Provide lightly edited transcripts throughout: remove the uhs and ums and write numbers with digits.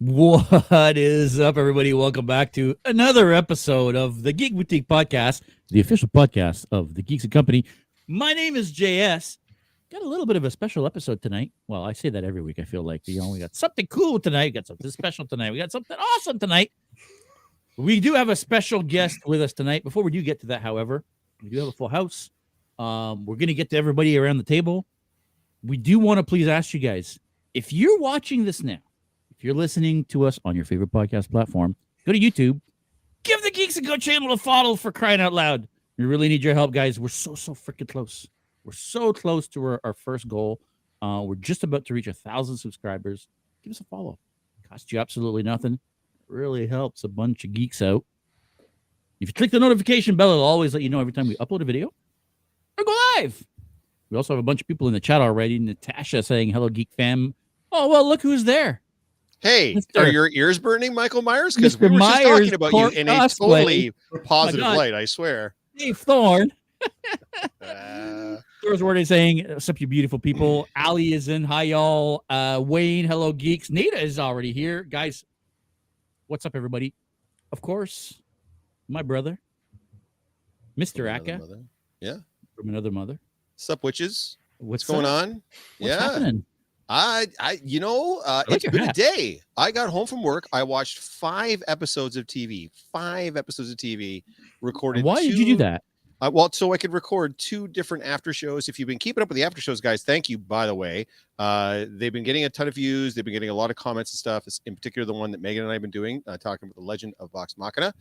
What is up, everybody? Welcome back to another episode of the Geek Boutique podcast, the official podcast of the Geeks and Company. My name is JS. Got a little bit of a special episode tonight. Well, I say that every week. I feel like we got something cool tonight. We got something special tonight. We got something awesome tonight. We do have a special guest with us tonight. Before we do get to that, however, we do have a full house. We're going to get to everybody around the table. We do want to please ask you guys, if you're watching this now, if you're listening to us on your favorite podcast platform, go to YouTube, give the Geeks and Go channel a follow, for crying out loud. We really need your help, guys. We're so freaking close. We're so close to our first goal. We're just about to reach 1,000 subscribers. Give us a follow. It costs you absolutely nothing. It really helps a bunch of geeks out. If you click the notification bell, it'll always let you know every time we upload a video or go live. We also have a bunch of people in the chat already. Natasha saying, hello, Geek fam. Oh, well, look who's there. Hey, are your ears burning, Michael Myers? Because we were just talking about you in a totally positive light, I swear. Dave Thorne. Thorne's already saying, what's up, you beautiful people. Ali is in. Hi, y'all. Wayne, hello, geeks. Nita is already here. Guys, what's up, everybody? Of course, my brother, Mr. Akka. Yeah. From another mother. What's up, witches? What's going on? What's happening? It's been a day. I got home from work. I watched 5 episodes of TV. 5 episodes of TV. Recorded. Why did you do that? So I could record 2 different after shows. If you've been keeping up with the after shows, guys, thank you, by the way. They've been getting a ton of views. They've been getting a lot of comments and stuff. In particular, the one that Megan and I have been doing, talking about the Legend of Vox Machina,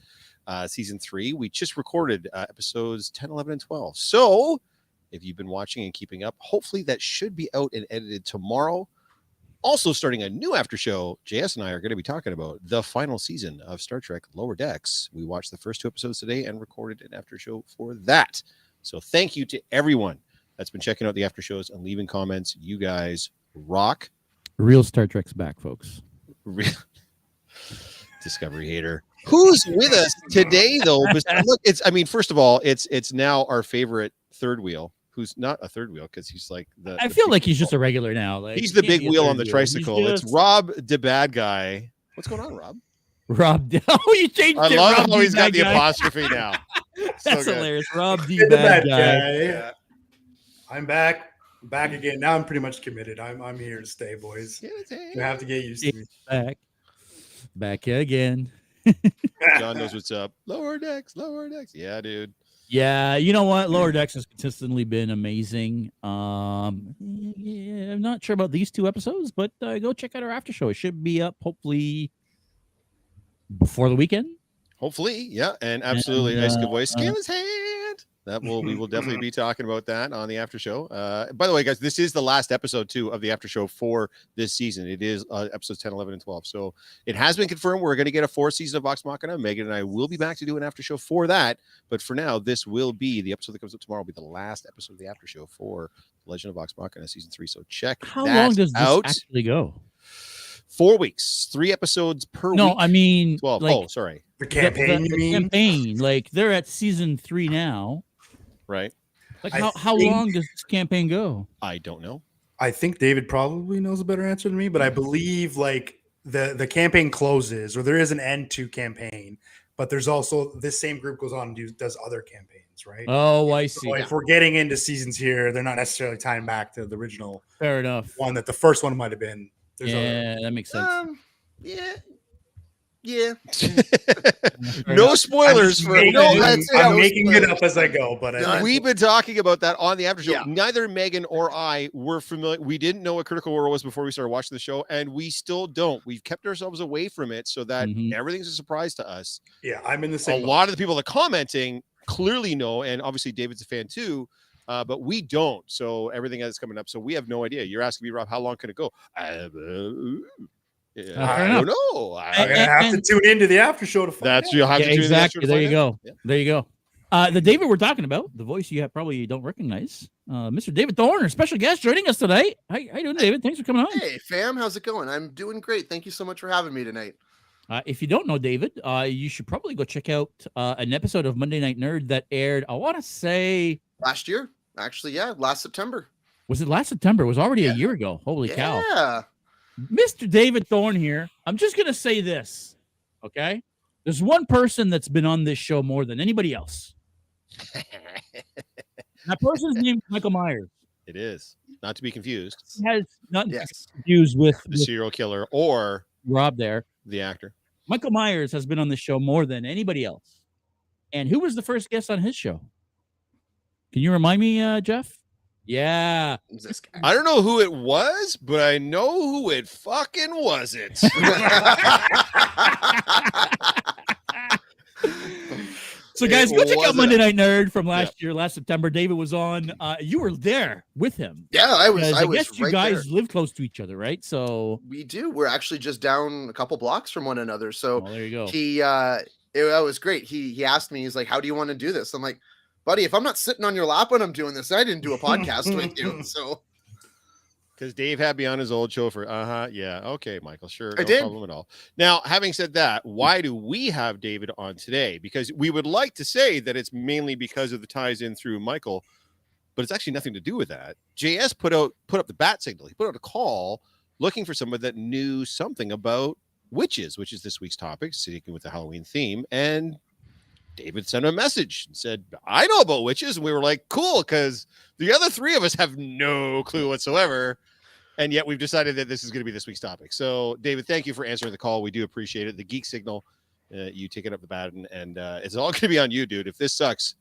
season 3. We just recorded episodes 10, 11, and 12. So if you've been watching and keeping up, hopefully that should be out and edited tomorrow. Also starting a new after show, JS and I are going to be talking about the final season of Star Trek Lower Decks. We watched the first 2 episodes today and recorded an after show for that. So thank you to everyone that's been checking out the after shows and leaving comments. You guys rock. Real Star Trek's back, folks. Discovery hater. Who's with us today, though? Look, first of all, it's now our favorite third wheel. Who's not a third wheel because he's like I feel like he's just a regular now. Like, he's the big wheel on the tricycle. It's Rob the bad guy. What's going on, Rob? Oh, you changed it. I love how he's got the apostrophe now. That's hilarious. Rob the bad guy. Yeah. I'm back again. Now I'm pretty much committed. I'm here to stay, boys. You have to get used to me. Back again. John knows what's up. Lower decks. Yeah, dude. Yeah, you know what? Lower Decks has consistently been amazing. I'm not sure about these 2 episodes, but go check out our after show. It should be up hopefully before the weekend. Hopefully, yeah, and absolutely nice good voice. Scale his hand. We will definitely be talking about that on the after show. By the way, guys, this is the last episode too of the after show for this season. It is episodes 10, 11, and 12. So it has been confirmed we're going to get a 4th season of Vox Machina. Megan and I will be back to do an after show for that. But for now, this will be the episode that comes up tomorrow. Will be the last episode of the after show for Legend of Vox Machina season 3. So check How long does this actually go? 4 weeks, 3 episodes per week. No, I mean 12. Like, sorry. The campaign. The campaign. Like they're at season 3 now. Right. Like how long does this campaign go? I don't know. I think David probably knows a better answer than me, but I believe like the campaign closes or there is an end to campaign, but there's also this same group goes on and does other campaigns, right? Oh, I see. So if we're getting into seasons here, they're not necessarily tying back to the original. Fair enough. One that the first one might have been. That makes sense. Yeah. No spoilers I'm making it up as I go, but we've been talking about that on the after show. Yeah. Neither Megan or I were familiar. We didn't know what Critical Role was before we started watching the show, and we still don't. We've kept ourselves away from it so that everything's a surprise to us. Yeah, I'm in the same. A lot of the people that are commenting clearly know, and obviously David's a fan too. But we don't. So everything that's coming up. So we have no idea. You're asking me, Rob, how long can it go? I don't know. I'm gonna have to tune into the after show to find out. You'll have to tune exactly. In there you go. Yeah. There you go. The David we're talking about, the voice you probably don't recognize, Mr. David Thorne, our special guest joining us tonight. How you doing, David? Thanks for coming on. Hey, fam. How's it going? I'm doing great. Thank you so much for having me tonight. If you don't know David, you should probably go check out an episode of Monday Night Nerd that aired, I want to say... last year. Actually, yeah, last September. Was it last September? It was already a year ago. Holy cow. Yeah. Mr. David Thorne here. I'm just going to say this, okay? There's one person that's been on this show more than anybody else. That person's name is Michael Myers. It is. Not to be confused. He has nothing to Yes. be confused with The serial killer or Rob there. the actor. Michael Myers has been on this show more than anybody else. And who was the first guest on his show? Can you remind me, Jeff? Yeah. Who's this guy? I don't know who it was, but I know who it fucking wasn't. So, guys, It go check out wasn't- Monday Night Nerd from last year, last September. David was on. You were there with him. Yeah, I was. Because I I was guess you right guys there. live close to each other, right? So, We do. We're actually just down a couple blocks from one another. So well, there you go. it was great. He asked me, he's like, "How do you want to do this?" I'm like, "Buddy, if I'm not sitting on your lap when I'm doing this, I didn't do a podcast with you." So Because Dave had me on his old show for, yeah, okay, Michael, sure, I no did. problem at all. Now, having said that, why do we have David on today? Because we would like to say that it's mainly because of the ties in through Michael, but it's actually nothing to do with that. JS put up the bat signal. He put out a call looking for someone that knew something about witches, which is this week's topic, sticking with the Halloween theme, and David sent a message and said, I know about witches. And we were like, cool, because the other three of us have no clue whatsoever. And yet we've decided that this is going to be this week's topic. So, David, thank you for answering the call. We do appreciate it. The Geek Signal, you taking up the baton, and it's all going to be on you, dude. If this sucks,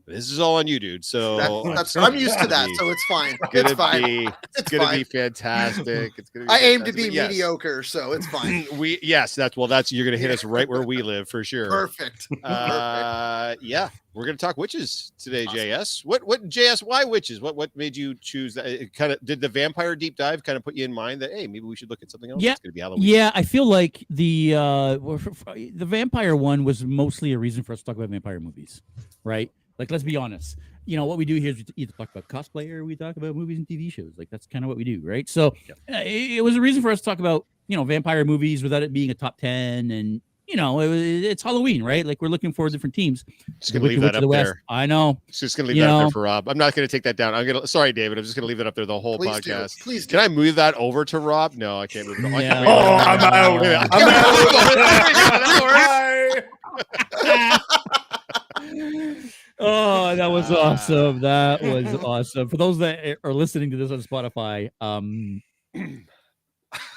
this is all on you, dude. So I'm used to that, so it's fine. It's fine. It's going to be fantastic. It's going to be I aim to fantastic. be Yes. mediocre, so it's fine. That's you're going to hit us right where we live for sure. Perfect. Yeah, we're going to talk witches today, Awesome. JS. What JS? Why witches? What made you choose that? It kind of did the vampire deep dive kind of put you in mind that hey, maybe we should look at something else? Yeah. It's going to be Halloween. Yeah, I feel like the vampire one was mostly a reason for us to talk about vampire movies, right? Like, let's be honest. You know, what we do here is we either talk about cosplay or we talk about movies and TV shows. Like, that's kind of what we do, right? So it was a reason for us to talk about, vampire movies without it being a top 10. And, it's Halloween, right? Like, we're looking for different teams. Just going to leave that up there. I know. Just going to leave that up there for Rob. I'm not going to take that down. Sorry, David. I'm just going to leave that up there the whole Please do. podcast. Please do. Can I move that over to Rob? No, I can't move it. Yeah. I'm out. I'm out. Oh, that was awesome. That was awesome. For those that are listening to this on Spotify,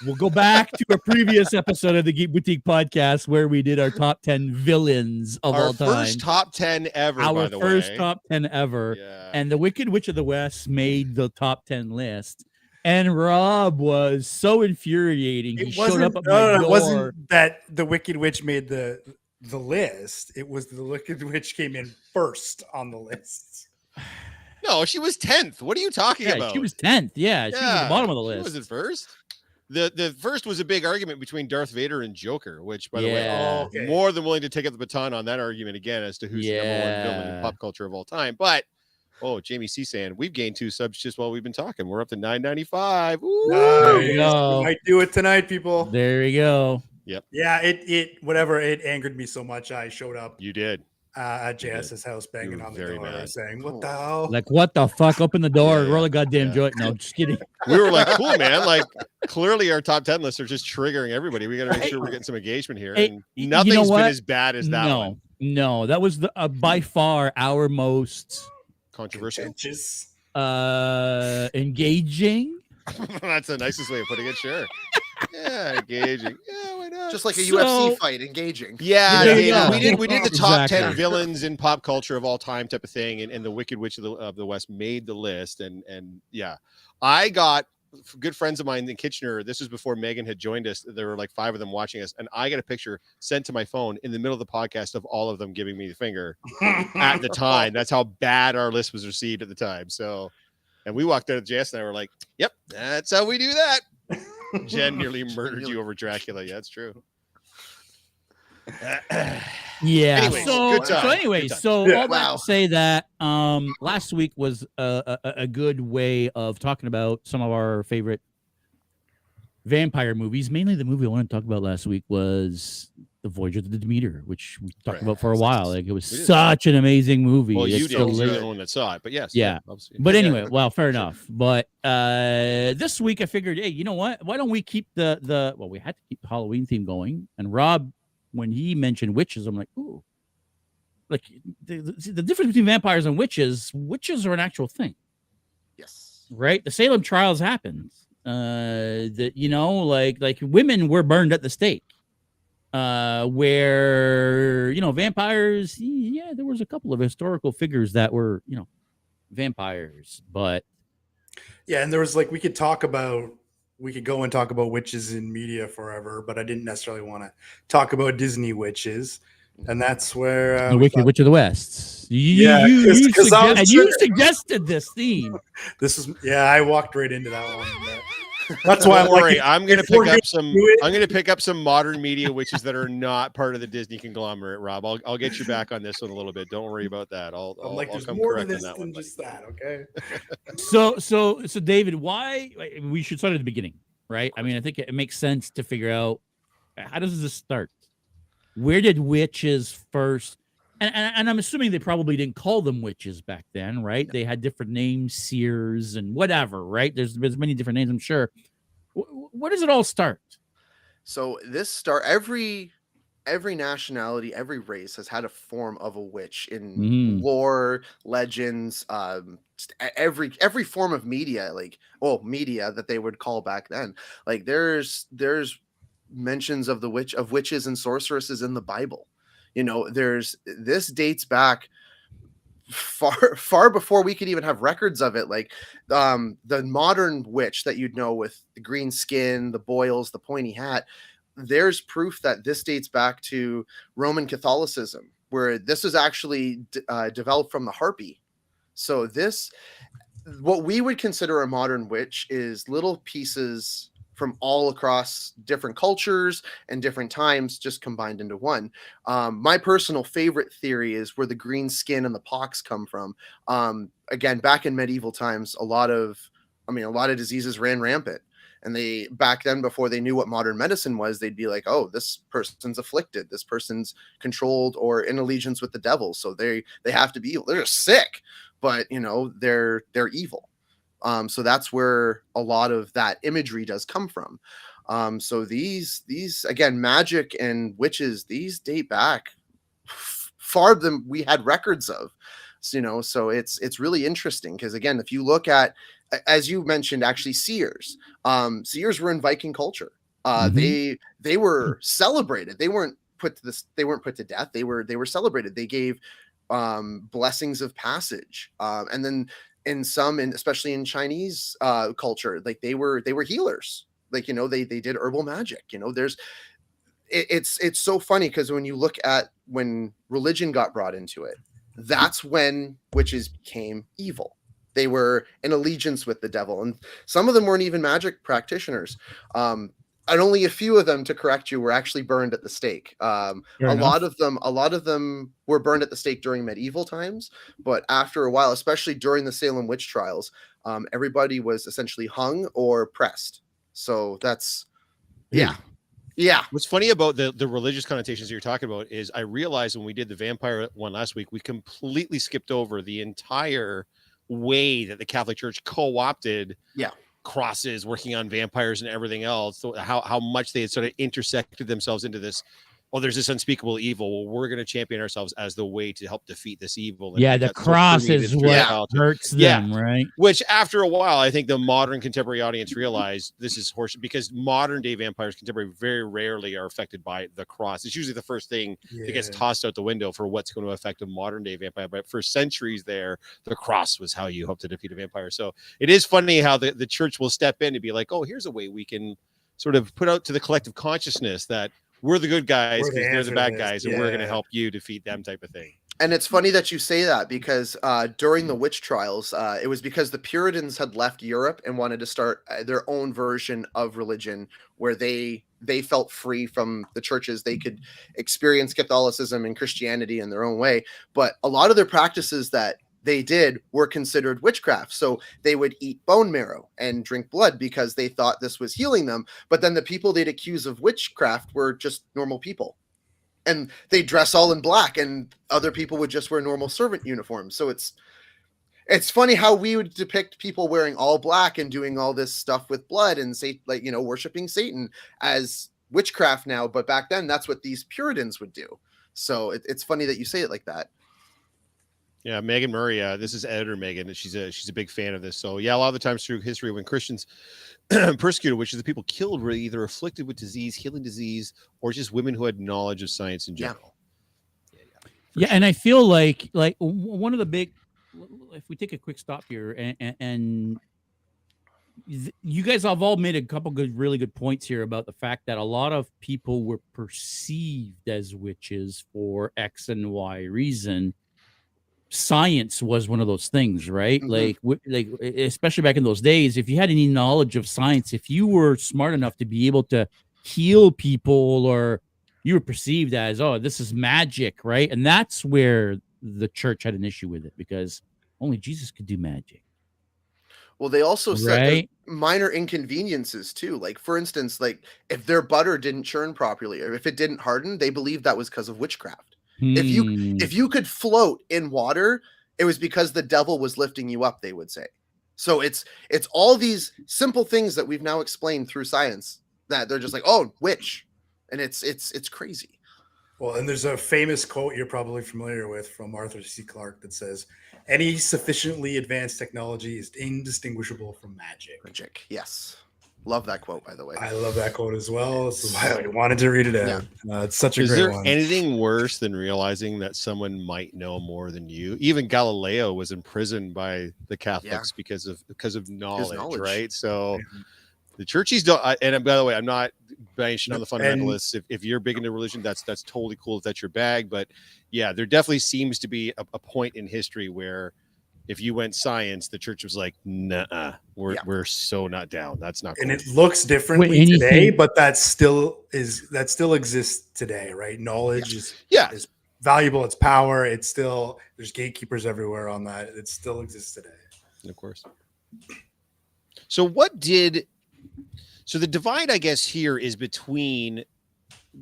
we'll go back to a previous episode of the Geek Boutique podcast where we did our top 10 villains of all time. Our first top 10 ever, Our by the first way. top 10 ever. Yeah. And the Wicked Witch of the West made the top 10 list. And Rob was so infuriating. He showed up at my door. It wasn't that the Wicked Witch made the list. It was the Wicked Witch came in first on the list. No, she was 10th. What are you talking about? She was 10th. Yeah, she was at the bottom of the list. She wasn't first. The first was a big argument between Darth Vader and Joker, which, by the way, Yeah. I'm more than willing to take up the baton on that argument again as to who's the number one villain in pop culture of all time. But Jamie C saying we've gained 2 subs just while we've been talking. We're up to 995. There you go. We might do it tonight, people. There you go. Yeah, it angered me so much. I showed up You did. at JS's house You banging were on the very door mad. saying, "What the hell?" Like, what the fuck? Open the door. Yeah, Roll a goddamn yeah. joint. No, just kidding. We were like, cool, man. Like, clearly our top 10 lists are just triggering everybody. We got to make sure we're getting some engagement here. Hey, And you nothing's know been what? as bad as that one. No, that was by far our most Controversial. Contentious. engaging. That's the nicest way of putting it. Sure. Yeah, engaging. Yeah, why not? Just like a So- UFC fight, engaging. Yeah, There you David, go. we did the top 10 Exactly. villains in pop culture of all time type of thing, and the Wicked Witch of the West made the list, and yeah, I got good friends of mine in Kitchener. This was before Megan had joined us. There were like 5 of them watching us, and I got a picture sent to my phone in the middle of the podcast of all of them giving me the finger at the time. That's how bad our list was received at the time. So, and we walked out of JS and I were like, "Yep, that's how we do that." Jen nearly murdered you over Dracula. Yeah, that's true. Yeah. Anyways, so, good time, so anyways, good time. so Yeah. all that Wow. to say that last week was a good way of talking about some of our favorite vampire movies. Mainly the movie I wanted to talk about last week was The Voyage of the Demeter, which we talked Right. about for a while. Like it was We did. such an amazing movie. Well, you It's did. You're still- the only one that saw it, but yes. Yeah. Obviously. But Yeah. anyway, well, fair Sure. enough. But this week I figured, hey, you know what? Why don't we keep the well, we had to keep the Halloween theme going. And Rob, when he mentioned witches, I'm like, ooh, like the difference between vampires and witches are an actual thing, Yes. right? The Salem trials happened. That like women were burned at the stake. Where vampires, yeah, there was a couple of historical figures that were vampires, but Yeah, and there was like we could go and talk about witches in media forever, but I didn't necessarily want to talk about Disney witches, and that's where the we Wicked thought Witch of the West. Yeah, You 'cause I was you trying- suggested this theme. this is. Yeah, I walked right into that one. That's why I'm Don't worry, like, I'm going to if we're pick gonna up some. do it- I'm going to pick up some modern media witches that are not part of the Disney conglomerate. Rob, I'll get you back on this one a little bit. Don't worry about that. I'm I'll like, there's come more to correct on this that than one. just that. Okay. So David, why we should start at the beginning, right? I mean, I think it makes sense to figure out how does this start? Where did witches first? And I'm assuming they probably didn't call them witches back then, right? Yeah. They had different names, seers and whatever, right? There's many different names, I'm sure. Where does it all start? So every nationality, every race has had a form of a witch in Mhm. lore, legends, just every form of media, media that they would call back then. Like there's mentions of witches and sorceresses in the Bible. This dates back far before we could even have records of it. Like the modern witch that you'd know with the green skin, the boils, the pointy hat, there's proof that this dates back to Roman Catholicism, where this is actually developed from the harpy. So what we would consider a modern witch is little pieces from all across different cultures and different times just combined into one. My personal favorite theory is where the green skin and the pox come from. Again, back in medieval times, a lot of diseases ran rampant. And they back then, before they knew what modern medicine was, they'd be like, oh, this person's afflicted, this person's controlled or in allegiance with the devil, so they have to be evil. They're just sick, but they're evil. So that's where a lot of that imagery does come from. So these again, magic and witches, these date back far than we had records of. So it's really interesting because, again, if you look at, as you mentioned, actually seers were in Viking culture. They were celebrated. They weren't put to death. They were celebrated. They gave blessings of passage. And then especially in Chinese culture, like they were healers. Like, they did herbal magic. It's so funny because when you look at when religion got brought into it, that's when witches became evil. They were in allegiance with the devil, and some of them weren't even magic practitioners. And only a few of them, to correct you, were actually burned at the stake. A lot of them were burned at the stake during medieval times, but after a while, especially during the Salem witch trials, everybody was essentially hung or pressed. So that's yeah. What's funny about the religious connotations you're talking about is I realized when we did the vampire one last week, we completely skipped over the entire way that the Catholic Church co-opted crosses, working on vampires and everything else. So how much they had sort of intersected themselves into this. Oh, there's this unspeakable evil. Well, we're going to champion ourselves as the way to help defeat this evil. And Yeah, the cross is what hurts them, right? Which, after a while, I think the modern contemporary audience realized this is horseshit, because modern day vampires, contemporary, very rarely are affected by the cross. It's usually the first thing that gets tossed out the window for what's going to affect a modern day vampire. But for centuries there, the cross was how you hope to defeat a vampire. So it is funny how the church will step in and be like, oh, here's a way we can sort of put out to the collective consciousness that we're the good guys because they're the bad guys, and we're going to help you defeat them, type of thing. And it's funny that you say that, because during the witch trials, it was because the Puritans had left Europe and wanted to start their own version of religion where they felt free from the churches. They could experience Catholicism and Christianity in their own way. But a lot of their practices that they did were considered witchcraft. So they would eat bone marrow and drink blood because they thought this was healing them. But then the people they'd accuse of witchcraft were just normal people. and they dress all in black, and other people would just wear normal servant uniforms. So it's funny how we would depict people wearing all black and doing all this stuff with blood and say, like, you know, worshiping Satan as witchcraft now. But back then, that's what these Puritans would do. So it's funny that you say it like that. Yeah, Megan Murray. This is editor Megan. She's a big fan of this. So yeah, a lot of the times through history, when Christians persecuted, which is the people killed, were either afflicted with disease, healing disease, or just women who had knowledge of science in general. Yeah, and I feel like one of the big, if we take a quick stop here, and you guys have all made a couple really good points here about the fact that a lot of people were perceived as witches for X and Y reason. Science was one of those things, right? Mm-hmm. Like especially back in those days, if you had any knowledge of science, if you were smart enough to be able to heal people, or you were perceived as, oh, this is magic, right? And that's where the church had an issue with it, because only Jesus could do magic. Well, they also said minor inconveniences too. Like, for instance, like if their butter didn't churn properly, or if it didn't harden, they believed that was because of witchcraft. If you could float in water, it was because the devil was lifting you up, they would say. So it's all these simple things that we've now explained through science that they're just like, oh, witch. And it's crazy. Well, and there's a famous quote you're probably familiar with from Arthur C. Clarke that says, any sufficiently advanced technology is indistinguishable from magic. Magic, yes. Love that quote, by the way. I love that quote as well. So I wanted to read it out. Yeah. It's such a great one. Is there anything worse than realizing that someone might know more than you? Even Galileo was imprisoned by the Catholics because of knowledge, right? So the churchies don't. And by the way, I'm not bashing on the fundamentalists. If you're big into religion, that's totally cool if that's your bag. But yeah, there definitely seems to be a point in history where, if you went science, the church was like, nah, we're so not down. That's not cool. And it looks differently today, but that still exists today, right? Knowledge is valuable, it's power, it's still, there's gatekeepers everywhere on that. It still exists today. Of course. So the divide, I guess, here is between,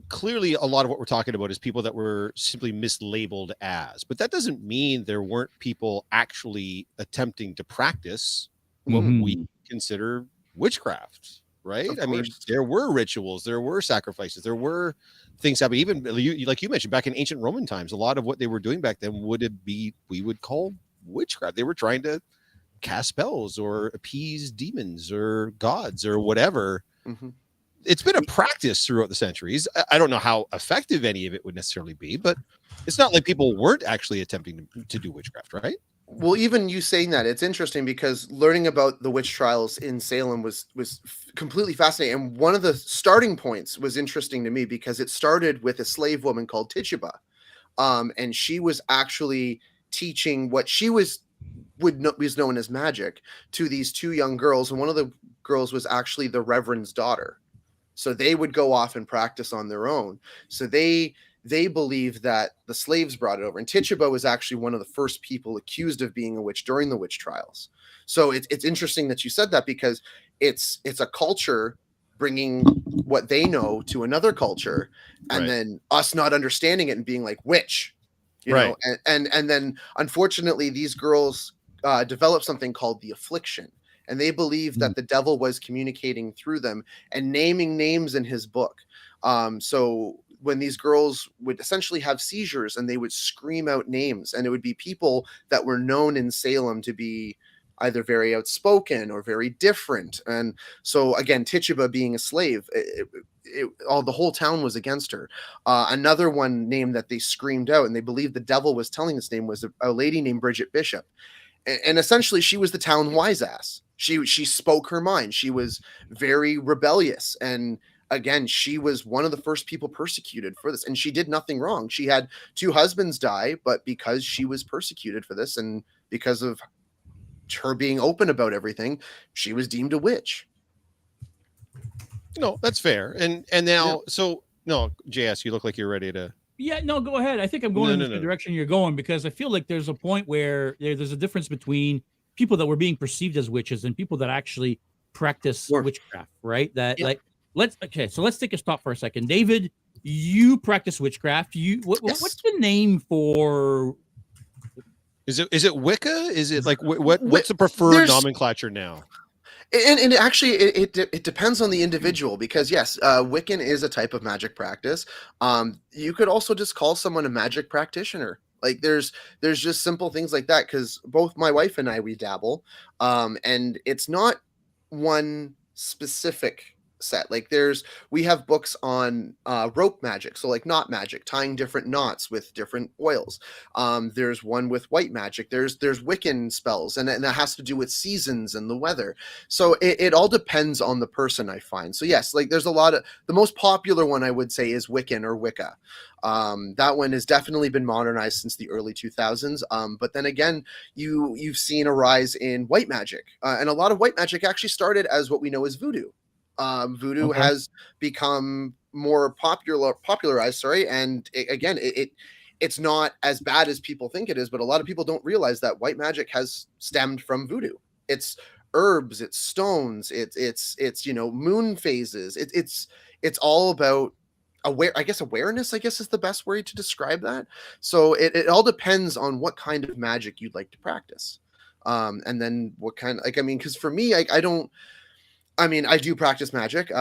clearly a lot of what we're talking about is people that were simply mislabeled as, but that doesn't mean there weren't people actually attempting to practice what we consider witchcraft, right? I mean, there were rituals, there were sacrifices, there were things happening. Even like you mentioned, back in ancient Roman times, a lot of what they were doing back then we would call witchcraft. They were trying to cast spells or appease demons or gods or whatever. Mm-hmm. It's been a practice throughout the centuries. I don't know how effective any of it would necessarily be, but it's not like people weren't actually attempting to do witchcraft, right? Well, even you saying that, it's interesting because learning about the witch trials in Salem was completely fascinating. And one of the starting points was interesting to me because it started with a slave woman called Tituba. And she was actually teaching what she was known as magic to these two young girls. And one of the girls was actually the Reverend's daughter. So they would go off and practice on their own. So they believed that the slaves brought it over. And Tituba was actually one of the first people accused of being a witch during the witch trials. So it's interesting that you said that because it's a culture bringing what they know to another culture, and then us not understanding it and being like, witch, you know? And then unfortunately these girls developed something called the affliction. And they believed that the devil was communicating through them and naming names in his book. So when these girls would essentially have seizures and they would scream out names, and it would be people that were known in Salem to be either very outspoken or very different. And so again, Tituba being a slave, the whole town was against her. Another one name that they screamed out, and they believed the devil was telling this name, was a lady named Bridget Bishop. And essentially she was the town wise ass. She spoke her mind. She was very rebellious. And again, she was one of the first people persecuted for this. And she did nothing wrong. She had 2 husbands die, but because she was persecuted for this and because of her being open about everything, she was deemed a witch. No, that's fair. And now, so no, JS, you look like you're ready to. Yeah, no, go ahead. I think I'm going in the direction you're going, because I feel like there's a point where there's a difference between people that were being perceived as witches and people that actually practice witchcraft, right? So let's take a stop for a second. David, you practice witchcraft. Yes. What's the name for? Is it Wicca? Is it like what's the preferred nomenclature now? And actually, it depends on the individual, because yes, Wiccan is a type of magic practice. You could also just call someone a magic practitioner. Like there's just simple things like that, because both my wife and I, we dabble, and it's not one specific set. Like we have books on rope magic, so like knot magic, tying different knots with different oils. There's one with white magic. There's Wiccan spells, and that has to do with seasons and the weather. So it all depends on the person, I find. So yes, like there's a lot of, the most popular one I would say is Wiccan or Wicca. That one has definitely been modernized since the early 2000s. But then again, you've seen a rise in white magic, and a lot of white magic actually started as what we know as voodoo. Voodoo has become more popularized, and it's not as bad as people think it is, but a lot of people don't realize that white magic has stemmed from voodoo. It's herbs, it's stones, it's moon phases. It's all about awareness, I guess is the best way to describe that. So it all depends on what kind of magic you'd like to practice. And then what kind, because for me, I do practice magic.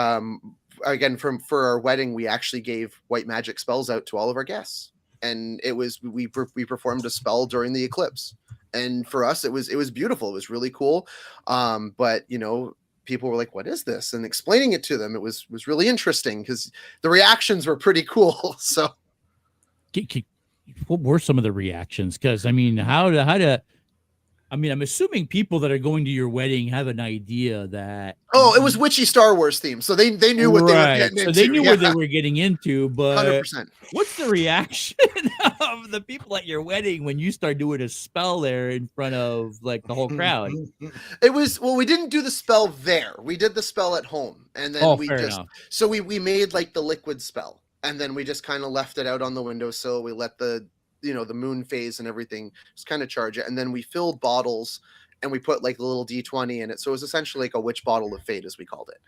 Again, for our wedding, we actually gave white magic spells out to all of our guests, and we performed a spell during the eclipse, and for us, it was beautiful. It was really cool. But people were like, "What is this?" And explaining it to them, it was really interesting because the reactions were pretty cool. So, what were some of the reactions? Because I'm assuming people that are going to your wedding have an idea that it was witchy Star Wars theme, so they knew what they were getting into. So they knew what they were getting into, but 100%. What's the reaction of the people at your wedding when you start doing a spell there in front of like the whole crowd? It was, we didn't do the spell there. We did the spell at home, and then we made like the liquid spell, and then we just kind of left it out on the windowsill. We let the moon phase and everything just kind of charge it, and then we filled bottles and we put like a little D20 in it, so it was essentially like a witch bottle of fate, as we called it.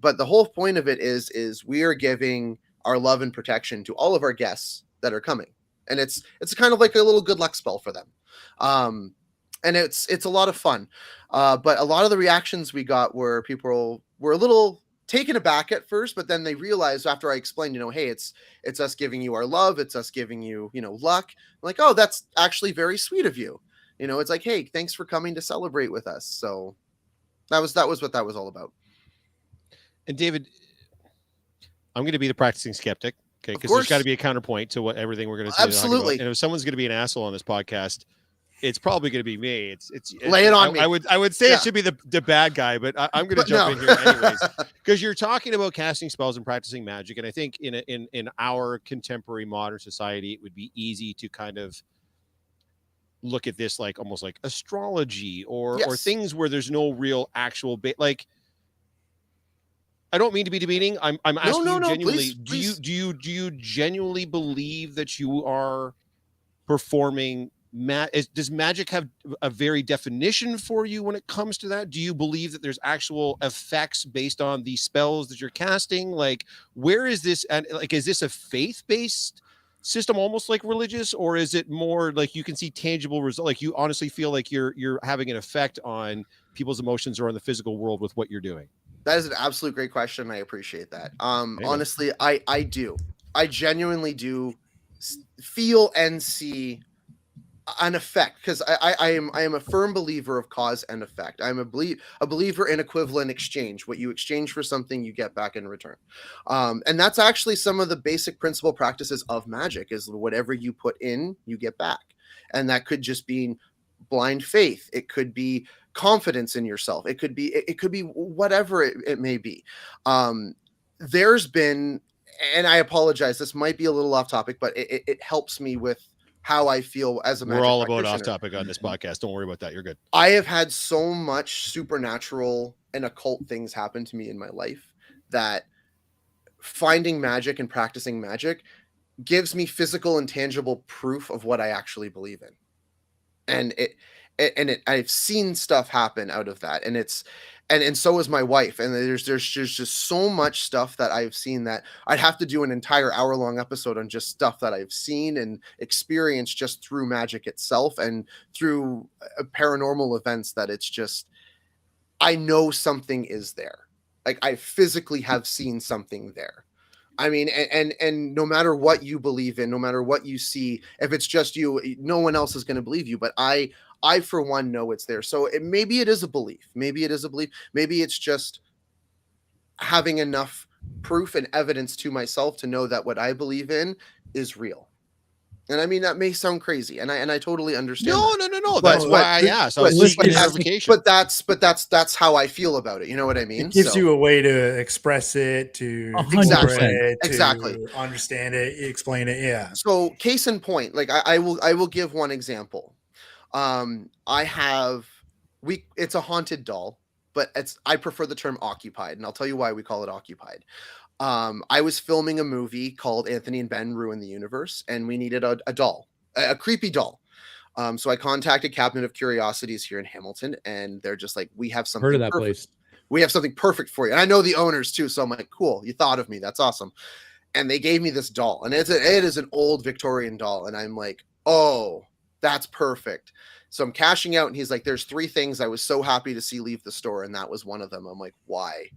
But the whole point of it is we are giving our love and protection to all of our guests that are coming, and it's kind of like a little good luck spell for them. And it's a lot of fun, but a lot of the reactions we got were people were a little taken aback at first, but then they realized after I explained, hey, it's us giving you our love, it's us giving you, luck. I'm like, oh, that's actually very sweet of you. It's like, hey, thanks for coming to celebrate with us. So that was what that was all about. And David, I'm going to be the practicing skeptic, okay? Because there's got to be a counterpoint to everything we're going to say. Absolutely. And if someone's going to be an asshole on this podcast, it's probably going to be me. It's lay it on me. I would say it should be the bad guy, but I'm going to jump in here anyways, because you're talking about casting spells and practicing magic, and I think in our contemporary modern society, it would be easy to kind of look at this like almost like astrology or things where there's no real actual like. I don't mean to be debating. I'm asking you genuinely. Please. Do you genuinely believe that you are performing? Does magic have a very definition for you when it comes to that? Do you believe that there's actual effects based on the spells that you're casting? Like, where is this? And like, is this a faith-based system, almost like religious, or is it more like you can see tangible results? Like, you honestly feel like you're having an effect on people's emotions or on the physical world with what you're doing? That is an absolute great question. I appreciate that. Honestly, I do. I genuinely do feel and see an effect, because I am a firm believer of cause and effect. I'm a believer in equivalent exchange. What you exchange for something, you get back in return. And that's actually some of the basic principle practices of magic, is whatever you put in, you get back. And that could just be blind faith. It could be confidence in yourself. It could be whatever it may be. There's been, and I apologize, this might be a little off topic, but it helps me with how I feel as a magic practitioner. We're all about off topic on this podcast. Don't worry about that. You're good. I have had so much supernatural and occult things happen to me in my life that finding magic and practicing magic gives me physical and tangible proof of what I actually believe in. And I've seen stuff happen out of that. And and so is my wife. And there's just so much stuff that I've seen that I'd have to do an entire hour-long episode on just stuff that I've seen and experienced just through magic itself and through paranormal events, that it's just, I know something is there. Like, I physically have seen something there. I mean, and no matter what you believe in, no matter what you see, if it's just you, no one else is going to believe you. But I for one know it's there. So maybe it is a belief. Maybe it is a belief. Maybe it's just having enough proof and evidence to myself to know that what I believe in is real. And I mean, that may sound crazy, and I totally understand. No. That's why I asked. I was seeking clarification. But that's how I feel about it. You know what I mean? It gives you a way to express it, to exactly understand it, explain it. Yeah. So, case in point, like I will give one example. It's a haunted doll, but I prefer the term occupied, and I'll tell you why we call it occupied. I was filming a movie called Anthony and Ben Ruin the Universe, and we needed a doll, a creepy doll. So I contacted Cabinet of Curiosities here in Hamilton, and they're just like, we have something. Heard of that place? We have something perfect for you. And I know the owners too, so I'm like, cool, you thought of me. That's awesome. And they gave me this doll, and it is an old Victorian doll, and I'm like, oh, that's perfect. So I'm cashing out, and he's like, there's 3 things I was so happy to see leave the store, and that was one of them. I'm like, why?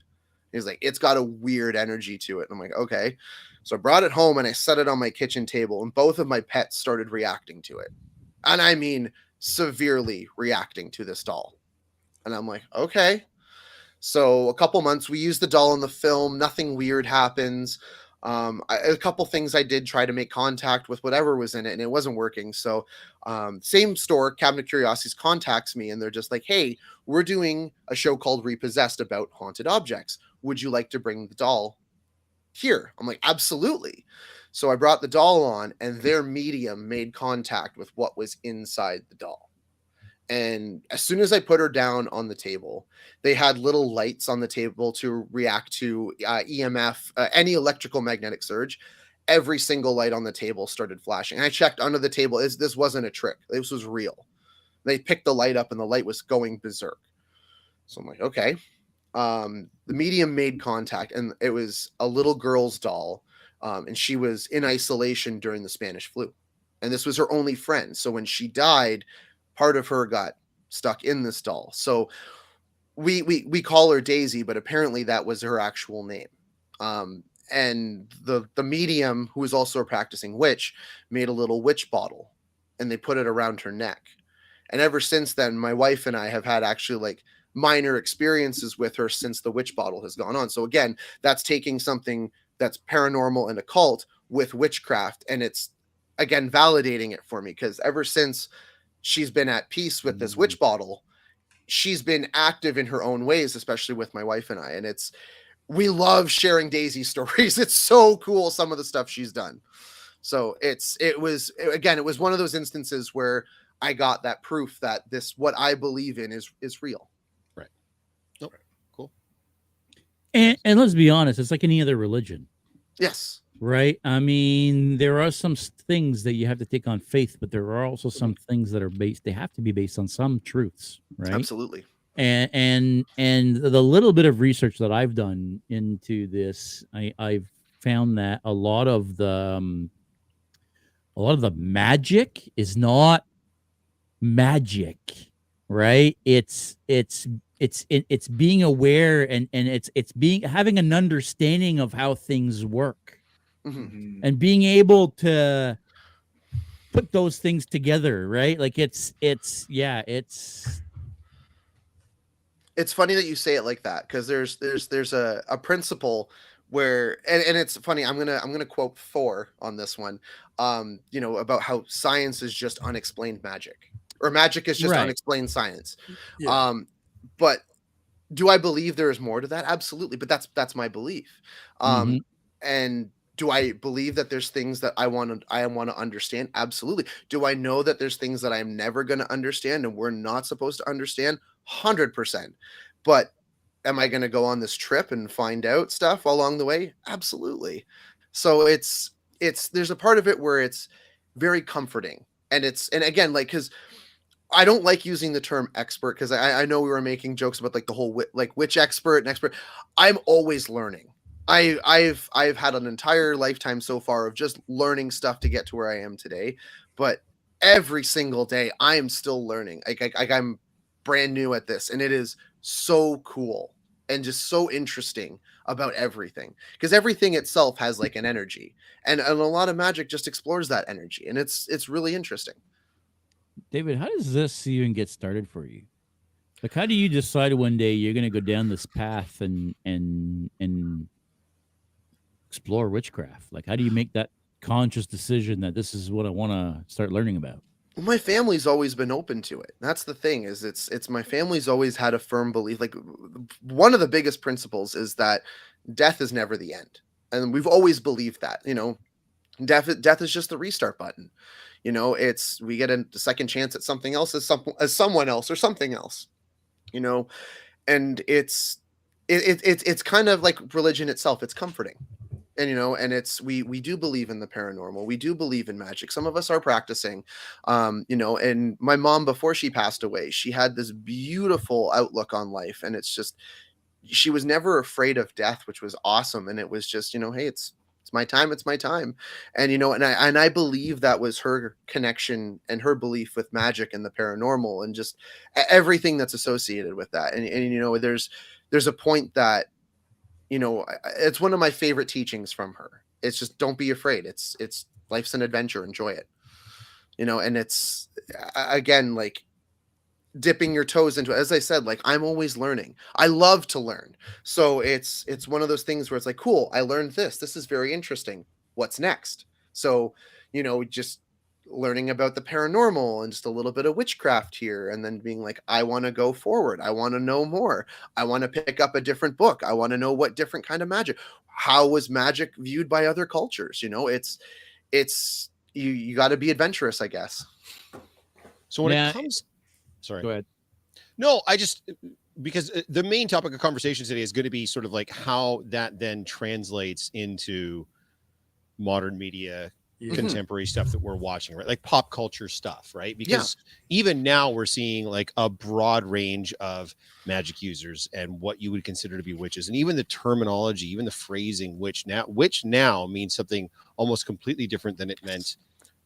He's like, it's got a weird energy to it. And I'm like, okay. So I brought it home and I set it on my kitchen table, and both of my pets started reacting to it. And I mean, severely reacting to this doll. And I'm like, okay. So a couple months, we use the doll in the film. Nothing weird happens. A couple things I did try to make contact with whatever was in it, and it wasn't working. So same store, Cabinet of Curiosities, contacts me, and they're just like, hey, we're doing a show called Repossessed about haunted objects. Would you like to bring the doll here? I'm like, absolutely. So I brought the doll on, and their medium made contact with what was inside the doll. And as soon as I put her down on the table, they had little lights on the table to react to EMF, any electrical magnetic surge. Every single light on the table started flashing. I checked under the table. This wasn't a trick. This was real. They picked the light up, and the light was going berserk. So I'm like, okay. The medium made contact, and it was a little girl's doll. And she was in isolation during the Spanish flu. And this was her only friend. So when she died, part of her got stuck in this doll. So we call her Daisy, but apparently that was her actual name. And the medium, who was also a practicing witch, made a little witch bottle, and they put it around her neck. And ever since then, my wife and I have had actually like minor experiences with her since the witch bottle has gone on. So again, that's taking something that's paranormal and occult with witchcraft, and it's again validating it for me, because ever since she's been at peace with this witch bottle, she's been active in her own ways, especially with my wife and I. And we love sharing Daisy stories. It's so cool, some of the stuff she's done. So it was one of those instances where I got that proof that what I believe in is real. Right. Nope. Cool. And let's be honest, it's like any other religion. Yes. Right. I mean, there are some things that you have to take on faith, but there are also some things that they have to be based on some truths. Right. Absolutely. And the little bit of research that I've done into this, I've found that a lot of the magic is not magic, right? It's being aware and it's having an understanding of how things work. Mm-hmm. And being able to put those things together, right? Like it's funny that you say it like that, because there's a principle where, and it's funny, I'm gonna quote Thor on this one, about how science is just unexplained magic, or magic is just unexplained science. Yeah. But do I believe there is more to that? Absolutely. But that's my belief. And do I believe that there's things that I want to understand? Absolutely. Do I know that there's things that I'm never going to understand and we're not supposed to understand? 100%. But am I going to go on this trip and find out stuff along the way? Absolutely. So there's a part of it where it's very comforting, and again, like, because I don't like using the term expert because I know we were making jokes about like the whole witch expert and expert. I'm always learning. I've had an entire lifetime so far of just learning stuff to get to where I am today, but every single day I am still learning. I'm brand new at this, and it is so cool and just so interesting about everything, because everything itself has like an energy, and a lot of magic just explores that energy, and it's really interesting. David, how does this even get started for you? Like, how do you decide one day you're going to go down this path and explore witchcraft? Like, how do you make that conscious decision that this is what I want to start learning about? My family's always been open to it. That's the thing, is it's my family's always had a firm belief. Like, one of the biggest principles is that death is never the end. And we've always believed that, death is just the restart button. It's, we get a second chance at something else as someone else or something else, and it's kind of like religion itself. It's comforting. And and it's we do believe in the paranormal. We do believe in magic. Some of us are practicing, and my mom, before she passed away, she had this beautiful outlook on life, and it's just, she was never afraid of death, which was awesome. And it was just, hey, it's my time, and and I believe that was her connection and her belief with magic and the paranormal and just everything that's associated with that. And there's a point that, it's one of my favorite teachings from her. It's just, don't be afraid. It's life's an adventure. Enjoy it. And it's, again, like dipping your toes into it. As I said, like, I'm always learning. I love to learn. So it's one of those things where it's like, cool, I learned this. This is very interesting. What's next? So, just learning about the paranormal and just a little bit of witchcraft here, and then being like, I want to go forward. I want to know more. I want to pick up a different book. I want to know what different kind of magic, how was magic viewed by other cultures? It's you got to be adventurous, I guess. So when it comes, sorry, go ahead. No, because the main topic of conversation today is going to be sort of like how that then translates into modern media, contemporary stuff that we're watching, right? Like pop culture stuff, right? Because even now we're seeing like a broad range of magic users and what you would consider to be witches, and even the terminology, even the phrasing, which now means something almost completely different than it meant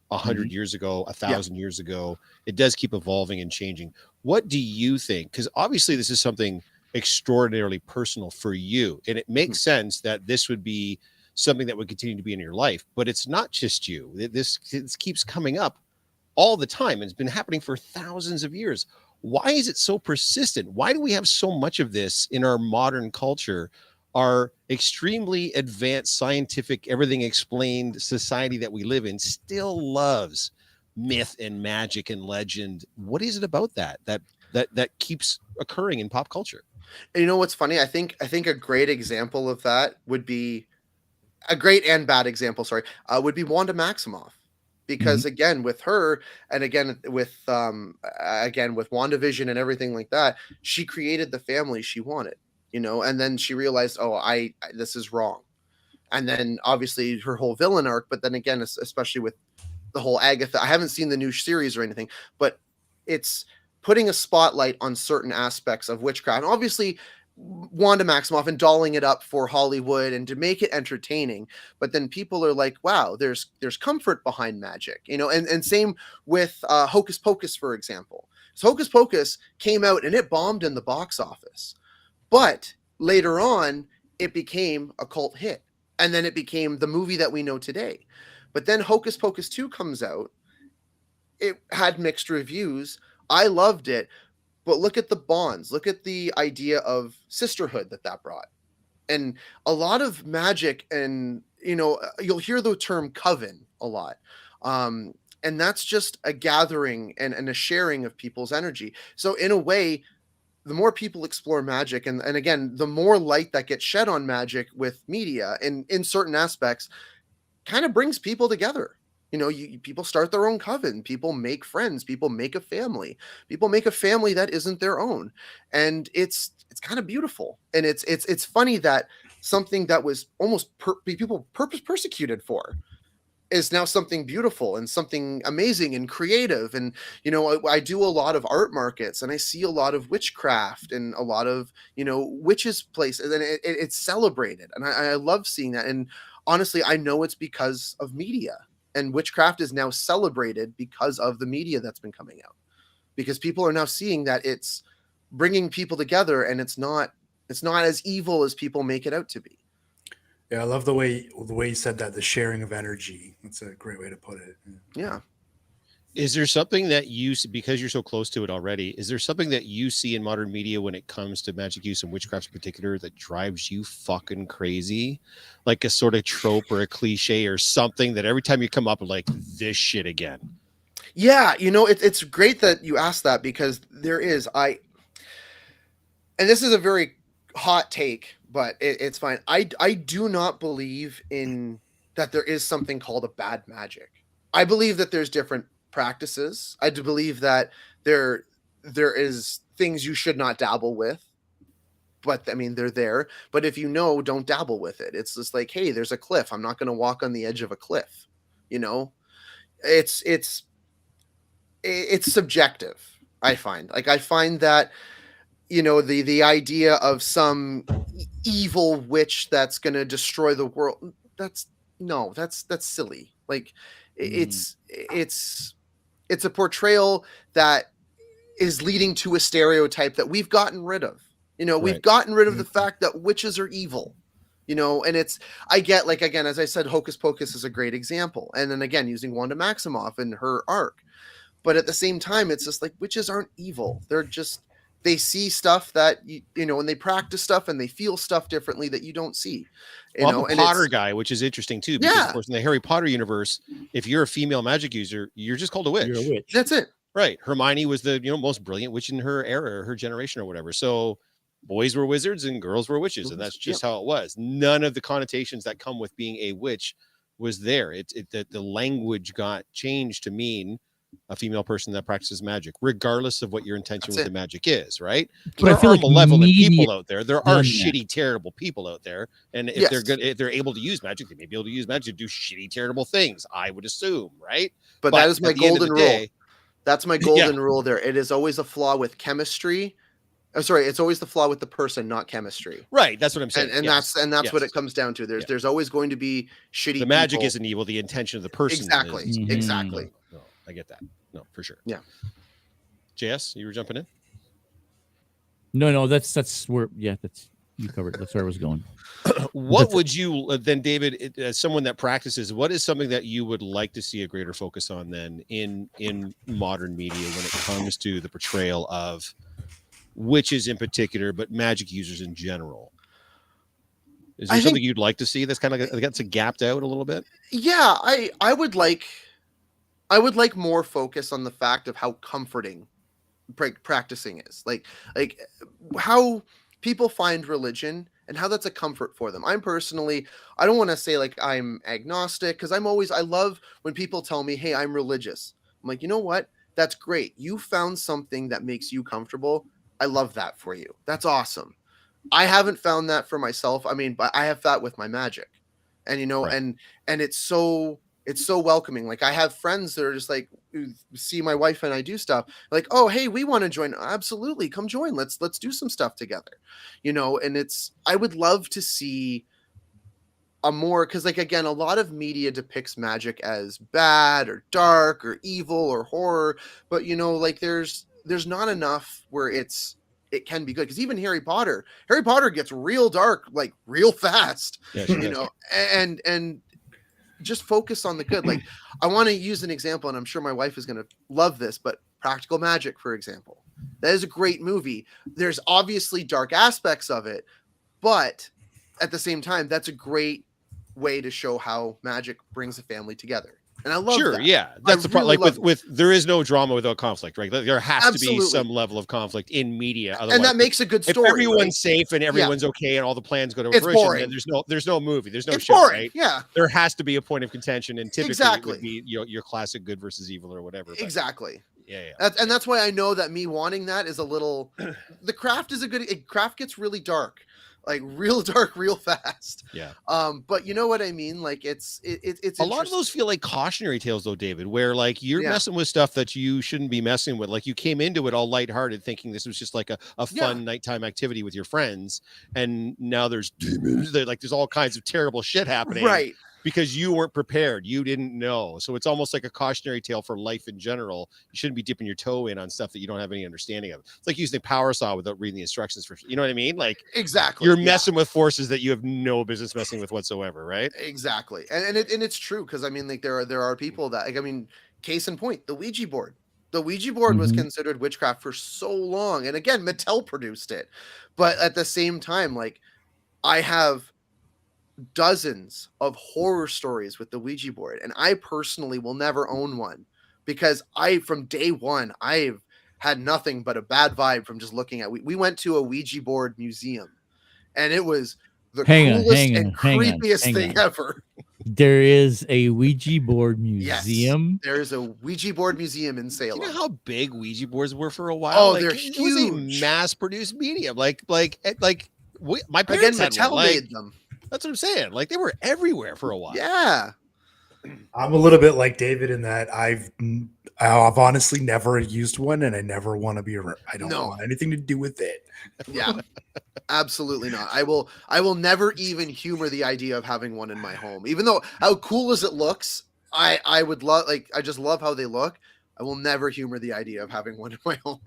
100 years ago, 1,000 years ago. It does keep evolving and changing. What do you think? Because obviously this is something extraordinarily personal for you, and it makes sense that this would be something that would continue to be in your life, but it's not just you. This keeps coming up all the time, and it's been happening for thousands of years. Why is it so persistent? Why do we have so much of this in our modern culture, our extremely advanced scientific, everything explained society that we live in still loves myth and magic and legend? What is it about that keeps occurring in pop culture? And you know what's funny? I think a great example of that would be, a great and bad example, would be Wanda Maximoff, because again, with her, and again with WandaVision and everything like that, she created the family she wanted, and then she realized, this is wrong. And then obviously her whole villain arc, but then again, especially with the whole Agatha, I haven't seen the new series or anything, but it's putting a spotlight on certain aspects of witchcraft. And obviously Wanda Maximoff and dolling it up for Hollywood and to make it entertaining, but then people are like, wow, there's comfort behind magic, and same with Hocus Pocus, for example. So Hocus Pocus came out and it bombed in the box office, but later on it became a cult hit, and then it became the movie that we know today. But then Hocus Pocus 2 comes out, it had mixed reviews. I loved it. But look at the bonds, look at the idea of sisterhood that brought. And a lot of magic, and, you'll hear the term coven a lot. And that's just a gathering and a sharing of people's energy. So in a way, the more people explore magic, and again, the more light that gets shed on magic with media and in certain aspects, kind of brings people together. People start their own coven, people make friends, people make a family that isn't their own. And it's kind of beautiful. And it's funny that something that was almost people persecuted for is now something beautiful and something amazing and creative. And, you know, I do a lot of art markets, and I see a lot of witchcraft and a lot of, you know, witches places, and it's celebrated. And I love seeing that. And honestly, I know it's because of media, and witchcraft is now celebrated because of the media that's been coming out, because people are now seeing that it's bringing people together, and it's not as evil as people make it out to be. Yeah, I love the way you said that, the sharing of energy. That's a great way to put it. Yeah. Is there something that you, because you're so close to it already, is there something that you see in modern media when it comes to magic use and witchcraft in particular that drives you fucking crazy? Like a sort of trope or a cliche or something that every time you come up with, like, this shit again? Yeah, you know, it's great that you asked that, because there is, and this is a very hot take, but it's fine. I do not believe in that there is something called a bad magic. I believe that there's different practices. I do believe that there is things you should not dabble with, but I mean, they're there. But if you know, don't dabble with it. It's just like, hey, there's a cliff. I'm not going to walk on the edge of a cliff. You know, it's subjective. I find that, you know, the idea of some evil witch that's going to destroy the world, that's silly. Like, it's a portrayal that is leading to a stereotype that we've gotten rid of. You know, we've gotten rid of the fact that witches are evil, you know. And I get, like, again, as I said, Hocus Pocus is a great example. And then again, using Wanda Maximoff and her arc. But at the same time, it's just like, witches aren't evil. They see stuff that, you know, and they practice stuff and they feel stuff differently that you don't see. I'm a Potter guy, which is interesting too, because of course in the Harry Potter universe, if you're a female magic user, you're just called a witch. You're a witch. That's it. Right. Hermione was the, you know, most brilliant witch in her era, her generation or whatever. So boys were wizards and girls were witches. And that's just how it was. None of the connotations that come with being a witch was there. The language got changed to mean a female person that practices magic, regardless of what your intention with the magic is, right? But there I feel are like malevolent people out there. There are that. shitty, terrible people out there. And if they're good, if they're able to use magic, they may be able to use magic to do shitty, terrible things, I would assume, right? But that is my golden rule. That's my golden rule there. It is always a flaw with chemistry. Oh, sorry, it's always the flaw with the person, not chemistry. Right, that's what I'm saying. And that's what it comes down to. There's always going to be shitty. The magic isn't evil. The intention of the person. Exactly. Is. Exactly. No, I get that. No, for sure. Yeah. JS, you were jumping in? No, that's where. Yeah, that's you covered. That's where I was going. What would you then, David, as someone that practices, what is something that you would like to see a greater focus on then in modern media when it comes to the portrayal of witches in particular, but magic users in general? Is there something you'd like to see that's kind of gets gapped out a little bit? Yeah, I would like more focus on the fact of how comforting practicing is. Like how people find religion and how that's a comfort for them. I'm personally, I don't want to say like I'm agnostic, because I love when people tell me, hey, I'm religious. I'm like, you know what? That's great. You found something that makes you comfortable. I love that for you. That's awesome. I haven't found that for myself. I mean, but I have that with my magic. And, you know, and it's so welcoming. Like, I have friends that are just like, see my wife and I do stuff like, oh, hey, we want to join. Absolutely. Come join. Let's do some stuff together, you know? And I would love to see a more, because like, again, a lot of media depicts magic as bad or dark or evil or horror, but you know, like there's not enough where it can be good. Because even Harry Potter gets real dark, like real fast, you know, and just focus on the good. Like, I want to use an example, and I'm sure my wife is going to love this, but Practical Magic, for example, that is a great movie. There's obviously dark aspects of it, but at the same time, that's a great way to show how magic brings a family together. And I love that. Yeah. That's the problem. Like with there is no drama without conflict, right? There has to be some level of conflict in media. Otherwise, and that makes a good story. If everyone's safe and everyone's okay and all the plans go to fruition, then there's no movie. There's no show, boring. Right? Yeah. There has to be a point of contention, and typically it would be your classic good versus evil or whatever. But, exactly. Yeah. And that's why I know that me wanting that is a little. The craft is craft gets really dark. like real dark, real fast. Yeah. But you know what I mean? Like it's a lot of those feel like cautionary tales though, David, where like you're messing with stuff that you shouldn't be messing with. Like you came into it all lighthearted thinking this was just like a fun nighttime activity with your friends. And now there's demons. There's all kinds of terrible shit happening. Right. Because you weren't prepared. You didn't know. So it's almost like a cautionary tale for life in general. You shouldn't be dipping your toe in on stuff that you don't have any understanding of. It's like using a power saw without reading the instructions for, you know what I mean? Like exactly. You're messing with forces that you have no business messing with whatsoever, right? Exactly. And it's true. Cause I mean, like there are people that, like, I mean, case in point, the Ouija board. The Ouija board was considered witchcraft for so long. And again, Mattel produced it. But at the same time, like I have dozens of horror stories with the Ouija board, and I personally will never own one because from day one, I've had nothing but a bad vibe from just looking at. We went to a Ouija board museum, and it was the coolest and creepiest thing ever. There is a Ouija board museum. Yes, there is a Ouija board museum in Salem. Do you know how big Ouija boards were for a while? Oh, they're huge. It was a mass-produced medium. My parents again, Mattel made them. That's what I'm saying. Like they were everywhere for a while. Yeah. I'm a little bit like David in that I've honestly never used one, and I never want to be around. I don't want anything to do with it. Yeah, absolutely not. I will never even humor the idea of having one in my home, even though how cool as it looks, I would love, like, I just love how they look. I will never humor the idea of having one in my home.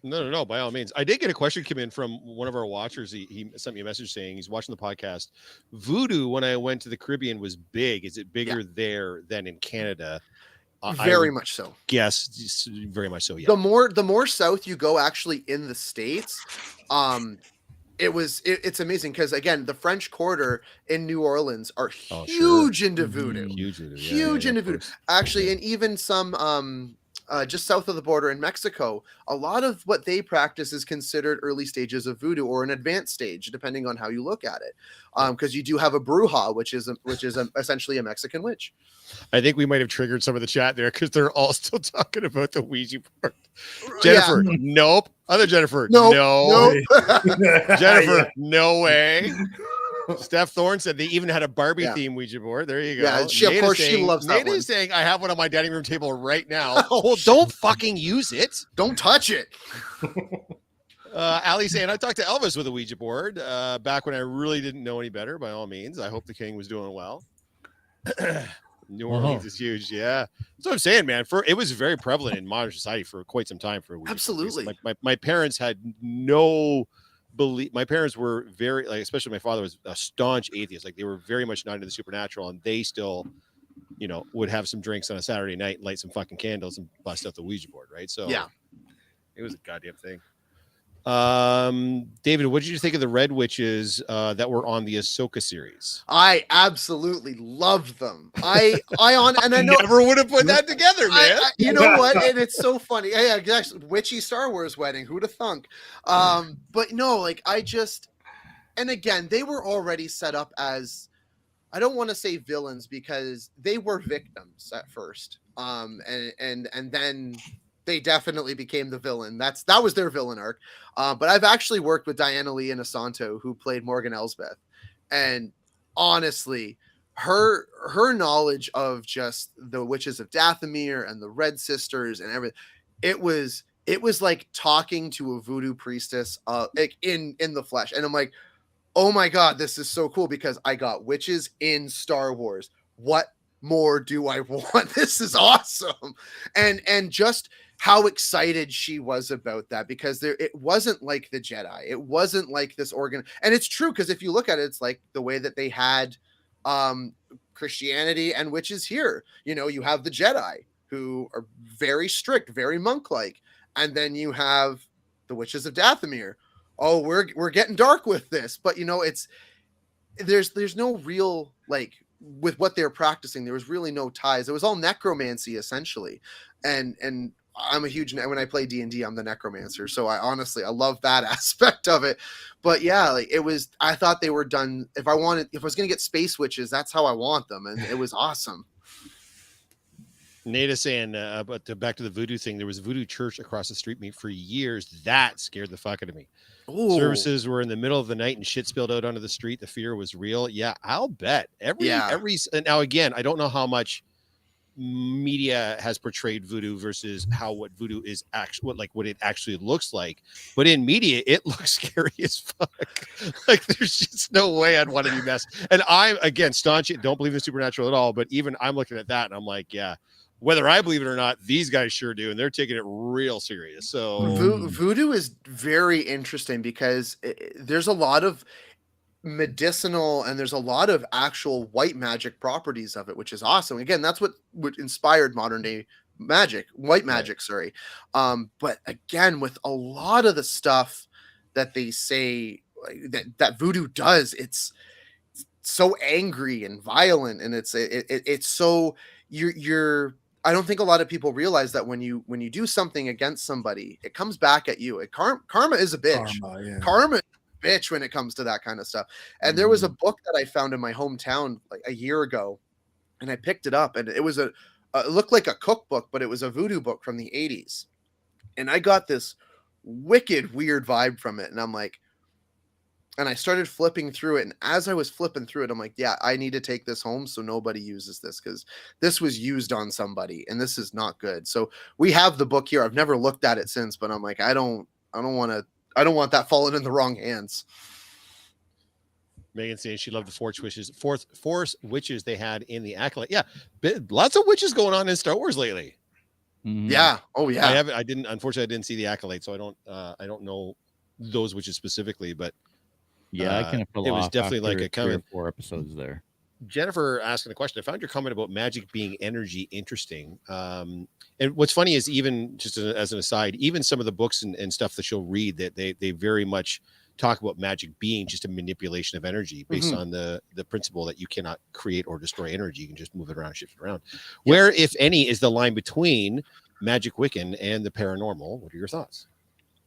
No, by all means. I did get a question come in from one of our watchers. He sent me a message saying he's watching the podcast. Voodoo, when I went to the Caribbean, was big. Is it bigger there than in Canada? Very much so. Yes, very much so. Yeah. The more south you go, actually, in the States, it's amazing because again, the French Quarter in New Orleans are huge into voodoo. Huge into voodoo. Actually, and even some just south of the border in Mexico, a lot of what they practice is considered early stages of voodoo or an advanced stage, depending on how you look at it. Because you do have a bruja, which is essentially a Mexican witch. I think we might have triggered some of the chat there because they're all still talking about the Ouija board. Jennifer, nope. Other Jennifer, no. Jennifer, no way. Steph Thorne said they even had a Barbie theme Ouija board. There you go. Yeah, of course she loves that one. Nate is saying, I have one on my dining room table right now. Well, don't fucking use it. Don't touch it. Ali saying, I talked to Elvis with a Ouija board back when I really didn't know any better, by all means. I hope the king was doing well. New Orleans is huge. Yeah. That's what I'm saying, man. It was very prevalent in modern society for quite some time for a Ouija absolutely. Board. My parents had no believe. My parents were very, like, especially my father was a staunch atheist. Like they were very much not into the supernatural, and they still, would have some drinks on a Saturday night, light some fucking candles, and bust out the Ouija board, right? So yeah, it was a goddamn thing. David, what did you think of the Red Witches that were on the Ahsoka series? I absolutely loved them. I know, never would have put that together, man. You know what? And it's so funny. Yeah, exactly. Witchy Star Wars wedding. Who'd have thunk? But no, like and again, they were already set up as, I don't want to say villains because they were victims at first. And then they definitely became the villain. That was their villain arc. But I've actually worked with Diana Lee Inosanto, who played Morgan Elsbeth. And honestly, her knowledge of just the Witches of Dathomir and the Red Sisters and everything, it was like talking to a voodoo priestess like in the flesh. And I'm like, oh my God, this is so cool because I got witches in Star Wars. What more do I want? This is awesome. And just how excited she was about that, because it wasn't like the Jedi. It wasn't like this organ. And it's true, because if you look at it, it's like the way that they had Christianity and witches here. You have the Jedi, who are very strict, very monk-like. And then you have the Witches of Dathomir. Oh, we're getting dark with this. But, there's no real, like, with what they're practicing, there was really no ties. It was all necromancy, essentially. And I'm a huge, when I play D&D, I'm the necromancer. So I love that aspect of it. But yeah, like I thought they were done. If I was going to get space witches, that's how I want them. And it was awesome. Nada saying, back to the voodoo thing. There was a voodoo church across the street from me for years. That scared the fuck out of me. Ooh. Services were in the middle of the night and shit spilled out onto the street. The fear was real. Yeah, I'll bet. Now again, I don't know how much media has portrayed voodoo versus what voodoo is actually what it actually looks like, but in media it looks scary as fuck. Like there's just no way I'd want to be messed. And I'm again staunch, don't believe in supernatural at all, but even I'm looking at that and I'm like, yeah, whether I believe it or not, these guys sure do, and they're taking it real serious. So voodoo is very interesting because there's a lot of medicinal and there's a lot of actual white magic properties of it, which is awesome. Again, that's what inspired modern day magic, white magic, sorry. But again, with a lot of the stuff that they say that voodoo does, it's so angry and violent, and it's so you're I don't think a lot of people realize that when you do something against somebody, it comes back at you. Karma is a bitch. Karma bitch when it comes to that kind of stuff. And there was a book that I found in my hometown like a year ago, and I picked it up, and it was it looked like a cookbook, but it was a voodoo book from the 80s. And I got this wicked weird vibe from it, and I'm like, and I started flipping through it, and as I was flipping through it, I'm like, yeah, I need to take this home so nobody uses this, because this was used on somebody and this is not good. So we have the book here. I've never looked at it since, but I'm like, I don't want that falling in the wrong hands. Megan saying she loved the fourth witches they had in the Acolyte. Yeah, lots of witches going on in Star Wars lately. Mm-hmm. Yeah. Oh yeah. Unfortunately, I didn't see the Acolyte, so I don't know those witches specifically, but yeah, I can pull it was definitely like a comment. 4 episodes there. Jennifer asking a question. I found your comment about magic being energy interesting. And what's funny is, even just as an aside, even some of the books and stuff that she'll read, that they very much talk about magic being just a manipulation of energy based on the principle that you cannot create or destroy energy. You can just move it around, shift it around. Yes. Where, if any, is the line between magic, Wiccan, and the paranormal? What are your thoughts?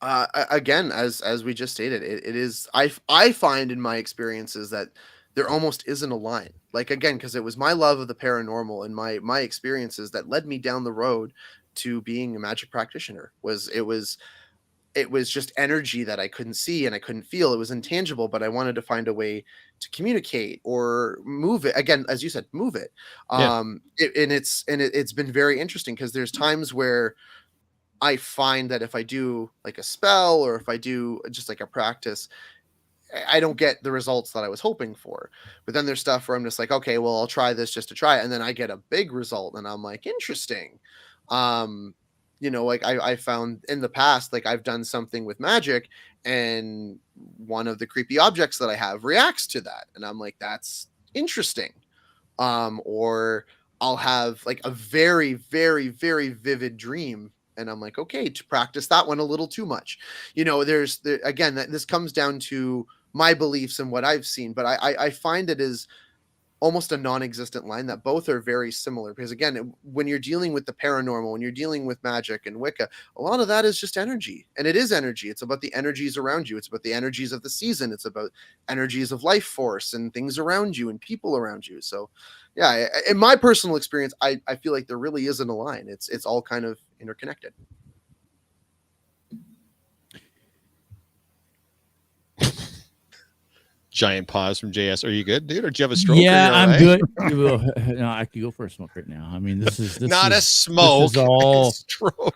Again, as we just stated, it is, I find in my experiences that there almost isn't a line. Like, again, because it was my love of the paranormal and my experiences that led me down the road to being a magic practitioner. It was just energy that I couldn't see and I couldn't feel. It was intangible, but I wanted to find a way to communicate or move it. Again, as you said, move it. Yeah. It's been very interesting, because there's times where I find that if I do like a spell or if I do just like a practice, I don't get the results that I was hoping for. But then there's stuff where I'm just like, okay, well, I'll try this just to try it. And then I get a big result and I'm like, interesting. Like I found in the past, like I've done something with magic and one of the creepy objects that I have reacts to that. And I'm like, that's interesting. Or I'll have like a very, very, very vivid dream. And I'm like, okay, to practice that one a little too much. Again, this comes down to my beliefs and what I've seen, but I find it is almost a non-existent line, that both are very similar. Because again, when you're dealing with the paranormal, when you're dealing with magic and Wicca, a lot of that is just energy. And it is energy. It's about the energies around you. It's about the energies of the season. It's about energies of life force and things around you and people around you. So yeah, in my personal experience, I feel like there really isn't a line. It's all kind of interconnected. Giant pause from JS. Are you good, dude? Or do you have a stroke? Yeah, I'm good. No, I could go for a smoke right now. I mean, this is not a smoke.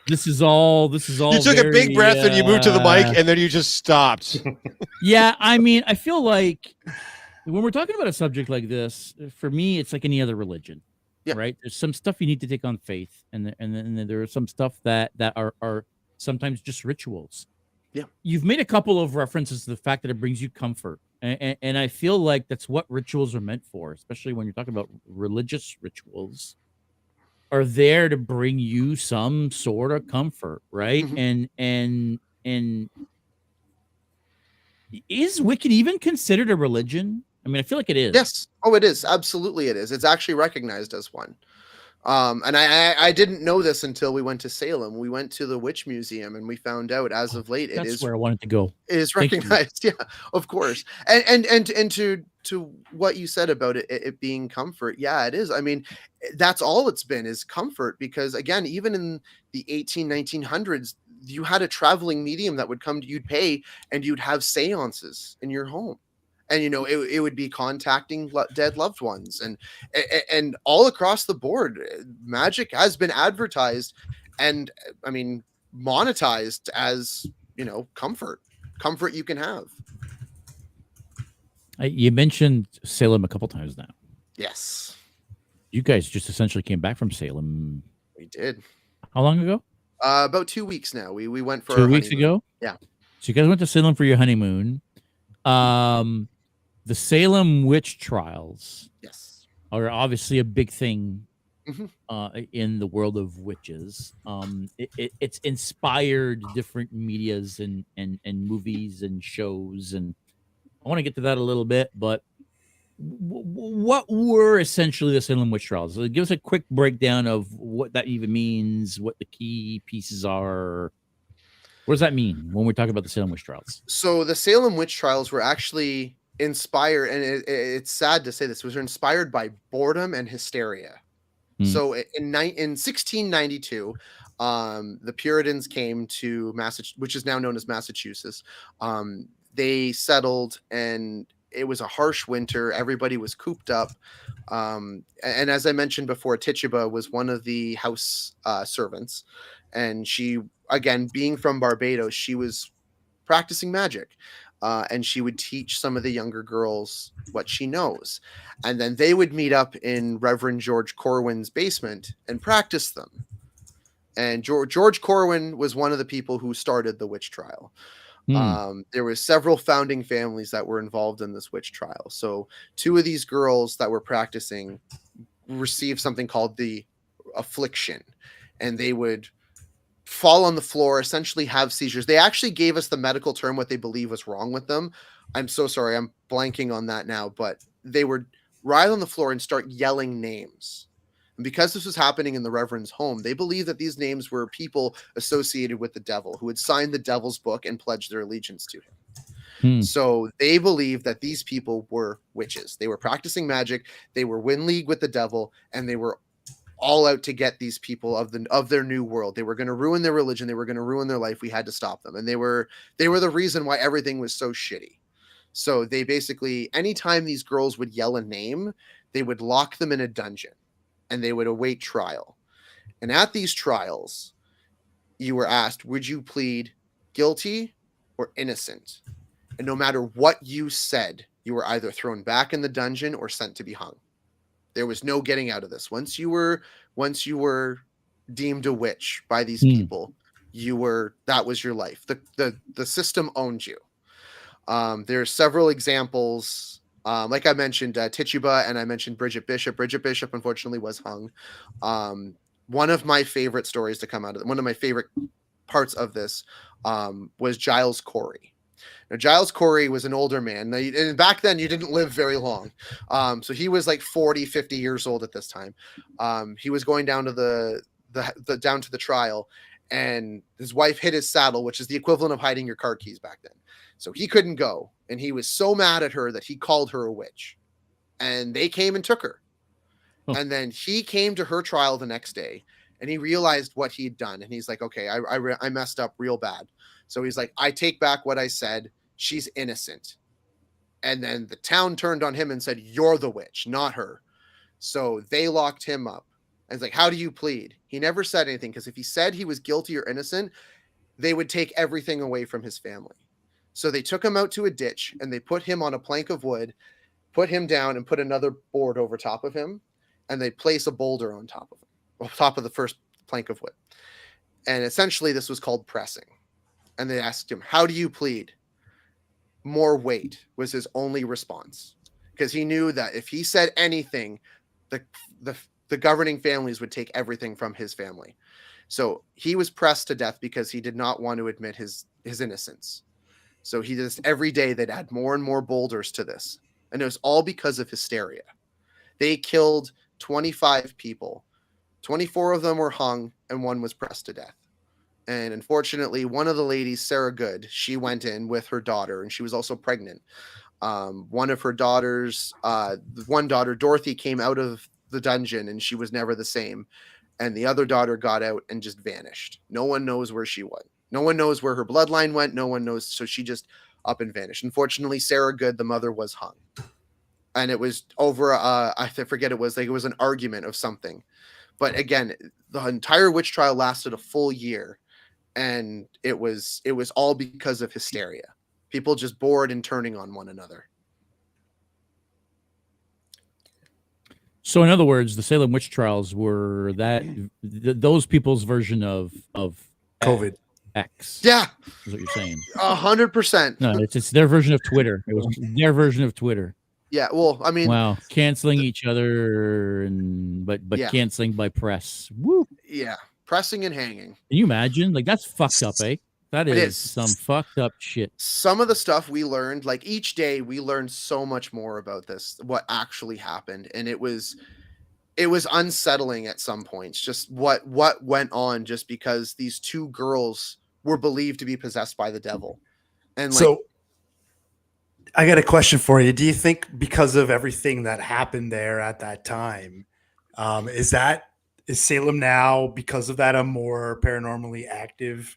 This is all. You took a big breath and you moved to the mic, and then you just stopped. Yeah, I mean, I feel like when we're talking about a subject like this, for me, it's like any other religion. Yeah. Right. There's some stuff you need to take on faith, and then there are some stuff that are sometimes just rituals. Yeah. You've made a couple of references to the fact that it brings you comfort. And I feel like that's what rituals are meant for, especially when you're talking about religious rituals, are there to bring you some sort of comfort, right? Mm-hmm. And is Wiccan even considered a religion? I mean, I feel like it is. Yes. Oh, it is. Absolutely, it is. It's actually recognized as one. And I didn't know this until we went to Salem. We went to the Witch Museum and we found out as of late That's where I wanted to go. It is recognized. Yeah, of course. And to what you said about it being comfort. Yeah, it is. I mean, that's all it's been is comfort, because again, even in the 1900s, you had a traveling medium that would come, you'd pay and you'd have seances in your home. And, it would be contacting dead loved ones and all across the board. Magic has been advertised and, I mean, monetized as, comfort you can have. You mentioned Salem a couple times now. Yes. You guys just essentially came back from Salem. We did. How long ago? About 2 weeks now. We went for 2 weeks ago? Yeah. So you guys went to Salem for your honeymoon. The Salem witch trials, yes, are obviously a big thing in the world of witches. It's inspired different medias and movies and shows, and I want to get to that a little bit. But what were essentially the Salem witch trials? So give us a quick breakdown of what that even means, what the key pieces are. What does that mean when we're talking about the Salem witch trials? So the Salem witch trials were actually inspired, and it's sad to say this, was inspired by boredom and hysteria. So in 1692, the Puritans came to Massachusetts, which is now known as Massachusetts. They settled, and it was a harsh winter. Everybody was cooped up. And as I mentioned before, Tituba was one of the house servants. And she, again, being from Barbados, she was practicing magic. And she would teach some of the younger girls what she knows. And then they would meet up in Reverend George Corwin's basement and practice them. And George Corwin was one of the people who started the witch trial. There were several founding families that were involved in this witch trial. So 2 of these girls that were practicing received something called the affliction, and they would fall on the floor, essentially have seizures. They actually gave us the medical term, what they believe was wrong with them. I'm so sorry, I'm blanking on that now, but they would writhe on the floor and start yelling names. And because this was happening in the Reverend's home, they believed that these names were people associated with the devil who had signed the devil's book and pledged their allegiance to him. So they believed that these people were witches. They were practicing magic. They were in league with the devil, and they were all out to get these people of their new world. They were going to ruin their religion. They were going to ruin their life. We had to stop them. And they were the reason why everything was so shitty. So they basically, anytime these girls would yell a name, they would lock them in a dungeon and they would await trial. And at these trials, you were asked, would you plead guilty or innocent? And no matter what you said, you were either thrown back in the dungeon or sent to be hung. There was no getting out of this. Once you were deemed a witch by these people, that was your life. The system owned you. There are several examples. Like I mentioned, Tituba, and I mentioned Bridget Bishop. Bridget Bishop, unfortunately, was hung. One of my favorite stories to come out of it, one of my favorite parts of this, was Giles Corey. Now, Giles Corey was an older man. Now, and back then, you didn't live very long. So he was like 40, 50 years old at this time. He was going down to the trial, and his wife hid his saddle, which is the equivalent of hiding your car keys back then. So he couldn't go. And he was so mad at her that he called her a witch. And they came and took her. Oh. And then he came to her trial the next day, and he realized what he'd done. And he's like, okay, I messed up real bad. So he's like, I take back what I said. She's innocent. And then the town turned on him and said, you're the witch, not her. So they locked him up. And it's like, how do you plead? He never said anything, because if he said he was guilty or innocent, they would take everything away from his family. So they took him out to a ditch, and they put him on a plank of wood, put him down, and put another board over top of him. And they place a boulder on top of him, on top of the first plank of wood. And essentially this was called pressing. And they asked him, how do you plead? More weight was his only response, because he knew that if he said anything, the governing families would take everything from his family. So he was pressed to death because he did not want to admit his innocence. So he just, every day they'd add more and more boulders to this. And it was all because of hysteria. They killed 25 people 24 of them were hung and one was pressed to death. And unfortunately, one of the ladies, Sarah Good, she went in with her daughter, and she was also pregnant. One of her daughters, one daughter, Dorothy, came out of the dungeon and she was never the same. And the other daughter got out and just vanished. No one knows where she went. No one knows where her bloodline went. No one knows. So she just up and vanished. Unfortunately, Sarah Good, the mother, was hung. And it was over, I forget, it was an argument of something. But again, the entire witch trial lasted a full year. And it was all because of hysteria. People just bored and turning on one another. So, in other words, the Salem witch trials were those people's version of COVID. X. Yeah, is what you're saying. 100%. No, it's their version of Twitter. It was their version of Twitter. Yeah, well, I mean, wow, canceling each other but canceling by press. Woo. Yeah, pressing and hanging. Can you imagine? Like, that's fucked up, eh? That is some fucked up shit. Some of the stuff we learned, like each day we learned so much more about this, what actually happened. And it was unsettling at some points, just what went on, just because these two girls were believed to be possessed by the devil. And so I got a question for you. Do you think because of everything that happened there at that time, is Salem now, because of that, a more paranormally active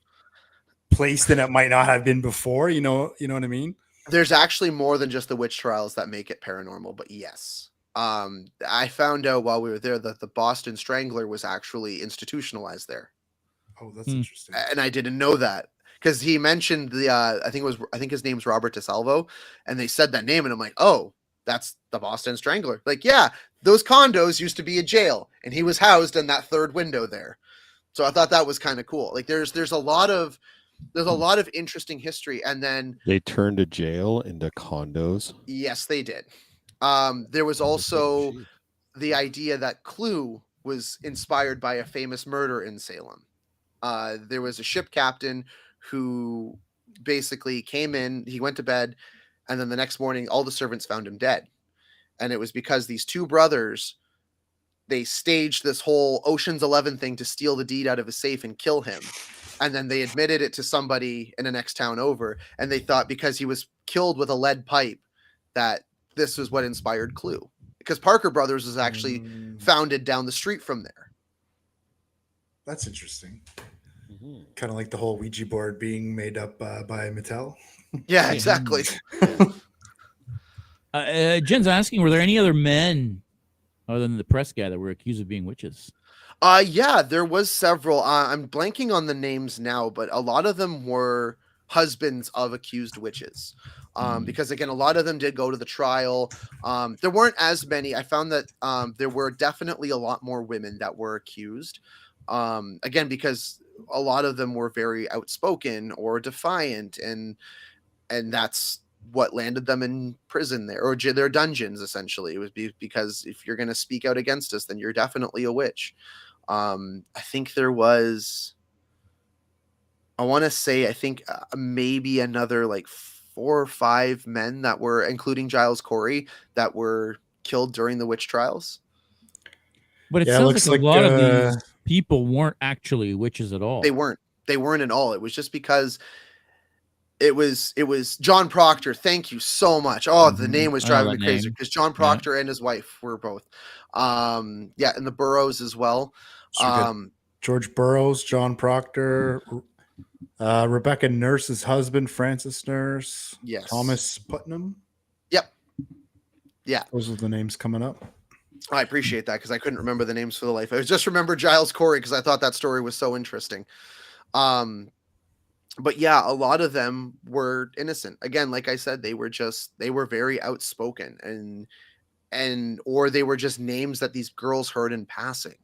place than it might not have been before? You know what I mean? There's actually more than just the witch trials that make it paranormal, but yes. I found out while we were there that the Boston Strangler was actually institutionalized there. Oh, that's interesting. And I didn't know that, because he mentioned I think his name's Robert DeSalvo, and they said that name, and I'm like, oh, that's the Boston Strangler. Like, yeah, those condos used to be a jail, and he was housed in that third window there. So I thought that was kind of cool. Like, there's a lot of interesting history. And then they turned a jail into condos. Yes, they did. There was also the idea that Clue was inspired by a famous murder in Salem. There was a ship captain who basically came in, he went to bed, and then the next morning, all the servants found him dead. And it was because these two brothers, they staged this whole Ocean's 11 thing to steal the deed out of a safe and kill him. And then they admitted it to somebody in the next town over. And they thought because he was killed with a lead pipe that this was what inspired Clue. Because Parker Brothers was actually founded down the street from there. That's interesting. Kind of like the whole Ouija board being made up by Mattel. Yeah, exactly. Jen's asking, were there any other men other than the press guy that were accused of being witches? Yeah, there was several. I'm blanking on the names now, but a lot of them were husbands of accused witches. Because again, a lot of them did go to the trial. There weren't as many. I found that there were definitely a lot more women that were accused. Again, because a lot of them were very outspoken or defiant, and that's what landed them in prison there, or their dungeons. Essentially, it was because if you're going to speak out against us, then you're definitely a witch. I think there was, I want to say, maybe another like 4 or 5 men that were, including Giles Corey, that were killed during the witch trials. But it sounds like a lot of these people weren't actually witches at all. They weren't at all. It was just because it was John Proctor. Thank you so much. Oh, the name was driving me crazy, because John Proctor and his wife were both. And the Burroughs as well. George Burroughs, John Proctor, Rebecca Nurse's husband, Francis Nurse. Yes. Thomas Putnam. Yep. Yeah. Those are the names coming up. I appreciate that, because I couldn't remember the names for the life. I just remember Giles Corey because I thought that story was so interesting. But yeah, a lot of them were innocent. Again, like I said, they were very outspoken, or they were just names that these girls heard in passing.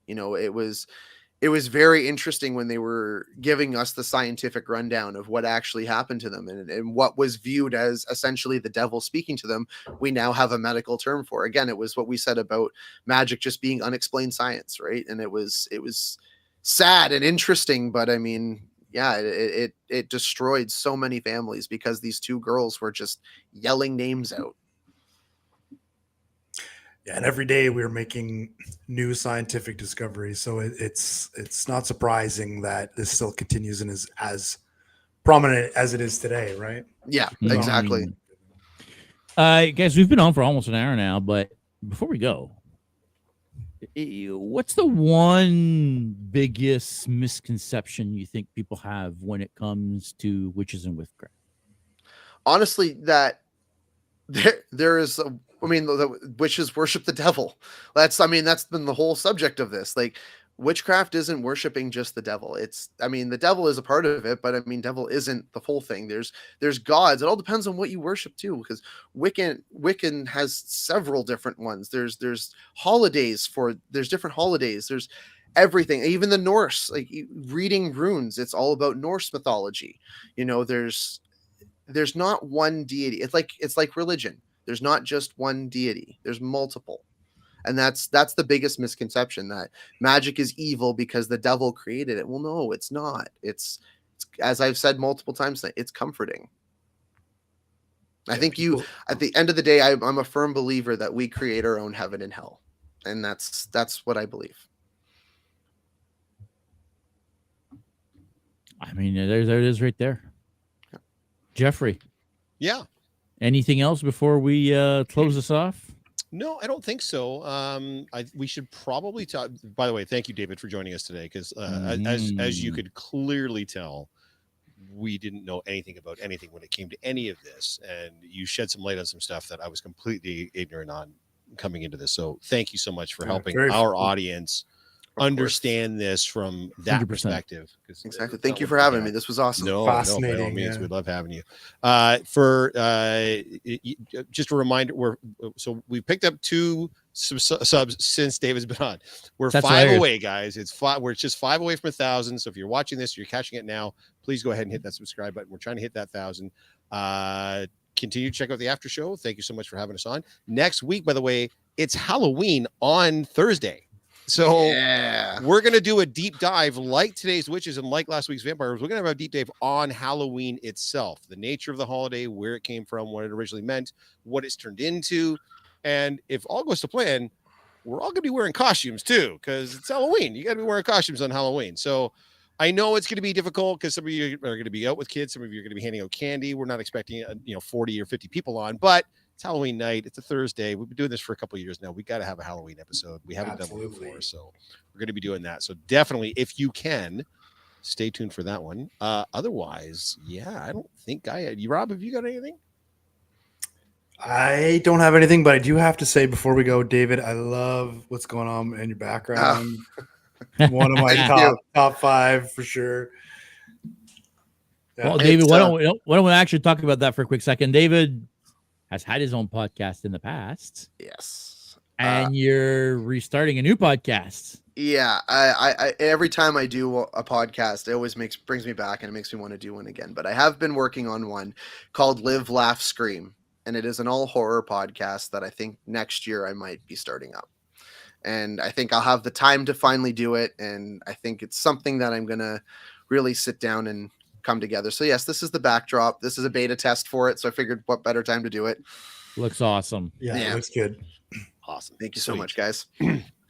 It was very interesting when they were giving us the scientific rundown of what actually happened to them, and what was viewed as essentially the devil speaking to them. We now have a medical term for. Again, it was what we said about magic just being unexplained science, right? And it was sad and interesting, but I mean, yeah, it destroyed so many families because these two girls were just yelling names out. Yeah, and every day we're making new scientific discoveries. So it's not surprising that this still continues and is as prominent as it is today, right? Yeah, exactly. Guys, we've been on for almost an hour now, but before we go, what's the one biggest misconception you think people have when it comes to witches and witchcraft? Honestly, that there is the witches worship the devil. That's been the whole subject of this. Like, witchcraft isn't worshiping just the devil. The devil is a part of it, but devil isn't the whole thing. There's gods. It all depends on what you worship too, because Wiccan has several different ones. There's holidays there's different holidays. There's everything, even the Norse, like reading runes. It's all about Norse mythology. There's not one deity. It's like religion. There's not just one deity. There's multiple. And that's the biggest misconception, that magic is evil because the devil created it. Well, no, it's not. It's as I've said multiple times, it's comforting. I think at the end of the day, I'm a firm believer that we create our own heaven and hell. And that's what I believe. There it is right there. Jeffrey. Yeah. Anything else before we close this off? No, I don't think so. We should probably talk. By the way, thank you, David, for joining us today, because as you could clearly tell, we didn't know anything about anything when it came to any of this, and you shed some light on some stuff that I was completely ignorant on coming into this. So thank you so much for helping our audience understand this from that 100%. Perspective. Exactly. Thank you for having me. This was awesome. No, by all means, we'd love having you. Just a reminder, we picked up 2 subs since David's been on. We're That's 5 hilarious. Away, guys. We're just 5 away from 1,000. So if you're watching this, you're catching it now, please go ahead and hit that subscribe button. We're trying to hit that 1,000. Continue to check out the after show. Thank you so much for having us on. Next week, by the way, it's Halloween on Thursday. So we're going to do a deep dive like today's witches and like last week's vampires. We're going to have a deep dive on Halloween itself, the nature of the holiday, where it came from, what it originally meant, what it's turned into. And if all goes to plan, we're all going to be wearing costumes too, because it's Halloween. You got to be wearing costumes on Halloween. So I know it's going to be difficult because some of you are going to be out with kids. Some of you are going to be handing out candy. We're not expecting 40 or 50 people on, but it's Halloween night. It's a Thursday. We've been doing this for a couple of years now. We got to have a Halloween episode. We haven't done one before, so we're going to be doing that. So definitely, if you can, stay tuned for that one. Otherwise, I don't think Rob, have you got anything? I don't have anything, but I do have to say before we go, David, I love what's going on in your background. One of my top 5 for sure. Yeah. Well, David, why don't we actually talk about that for a quick second? David has had his own podcast in the past. Yes. And you're restarting a new podcast. Yeah. I every time I do a podcast, it always brings me back and it makes me want to do one again. But I have been working on one called Live, Laugh, Scream. And it is an all horror podcast that I think next year I might be starting up. And I think I'll have the time to finally do it. And I think it's something that I'm going to really sit down and come together. So yes, this is the backdrop. This is a beta test for it. So I figured what better time to do it. Looks awesome. Yeah. Looks good. Awesome. Thank you so much, guys.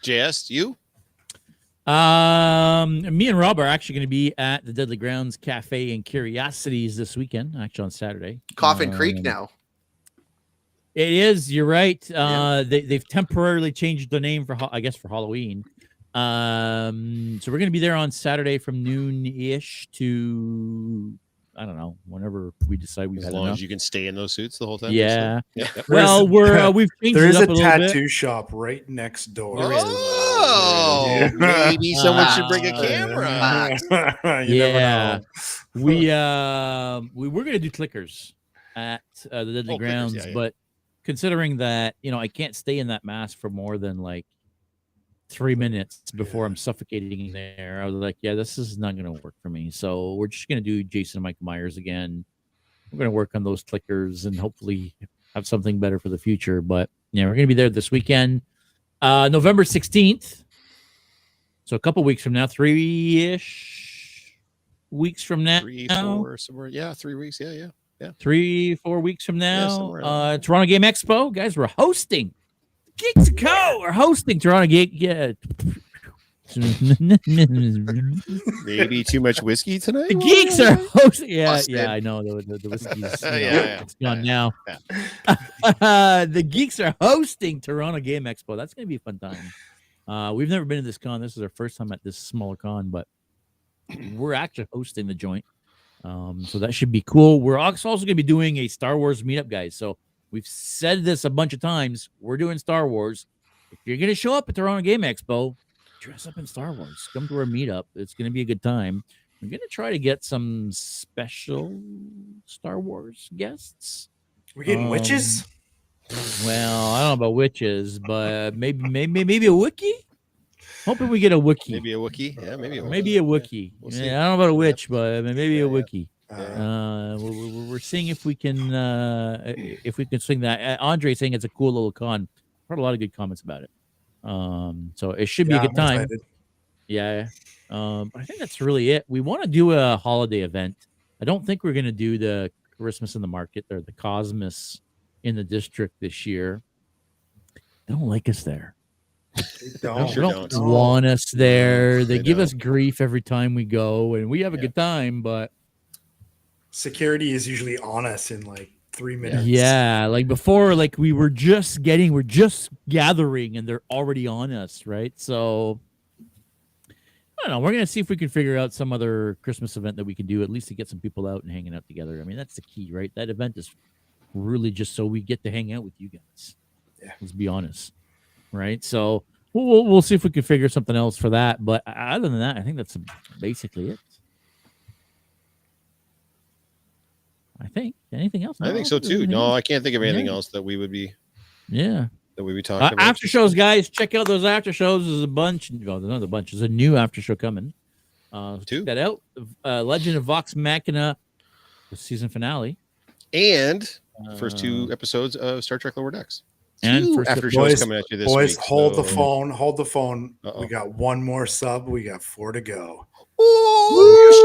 JS, you? Me and Rob are actually going to be at the Deadly Grounds Cafe and Curiosities this weekend, actually on Saturday. Coffin Creek now. It is. You're right. They've temporarily changed the name for Halloween. So we're going to be there on Saturday from noon-ish to, I don't know, whenever we decide we've had enough. As long as you can stay in those suits the whole time. Yeah. Well, we've changed there it is up a tattoo shop right next door. Oh, maybe someone should bring a camera. Yeah. We're going to do clickers at the Deadly Grounds, but considering that, I can't stay in that mask for more than like 3 minutes before I'm suffocating in there, I was like, this is not going to work for me. So we're just going to do Jason and Michael Myers again. We're going to work on those clickers and hopefully have something better for the future. But we're going to be there this weekend, November 16th. So a couple weeks from now, 3-ish weeks from now. 3, 4, somewhere. Yeah, 3 weeks. Yeah. 3-4 weeks from now, Toronto Game Expo, guys, we're hosting Geeks Co. are hosting Toronto Geek. Yeah. Maybe too much whiskey tonight. The Geeks are hosting. Yeah, I know the whiskey's it's gone now. Yeah. The Geeks are hosting Toronto Game Expo. That's going to be a fun time. We've never been to this con. This is our first time at this smaller con, but we're actually hosting the joint. So that should be cool. We're also going to be doing a Star Wars meetup, guys. So we've said this a bunch of times. We're doing Star Wars. If you're going to show up at Toronto Game Expo, dress up in Star Wars. Come to our meetup. It's going to be a good time. We're going to try to get some special Star Wars guests. We're getting witches? Well, I don't know about witches, but maybe a Wookiee? Hoping we get a Wookiee. Maybe a Wookiee? Yeah, maybe a Wookiee. Maybe a Wookiee. We'll see. I don't know about a witch, but maybe a Wookiee. We're seeing if we can swing that. Andre's saying it's a cool little con. Heard a lot of good comments about it. So it should be a good time. Excited. Yeah. But I think that's really it. We want to do a holiday event. I don't think we're going to do the Christmas in the market or the Cosmos in the district this year. They don't like us there. They don't want us there. They give us grief every time we go, and we have a good time, but security is usually on us in like 3 minutes. Yeah, like before, like we're just gathering, and they're already on us, right? So I don't know. We're gonna see if we can figure out some other Christmas event that we can do, at least to get some people out and hanging out together. I mean, that's the key, right? That event is really just so we get to hang out with you guys. Yeah, let's be honest, right? So we'll see if we can figure something else for that. But other than that, I think that's basically it. I think anything else? I think so too. No, I can't think of anything else that we would be. Yeah. That we be talking about. After shows, guys. Check out those after shows. There's a bunch. Well, there's not a bunch. There's a new after show coming. Check that out. Legend of Vox Machina, the season finale, and first 2 episodes of Star Trek Lower Decks. And first after shows coming at you this week. Hold the phone. Hold the phone. Uh-oh. We got 1 more sub. We got 4 to go. Oh,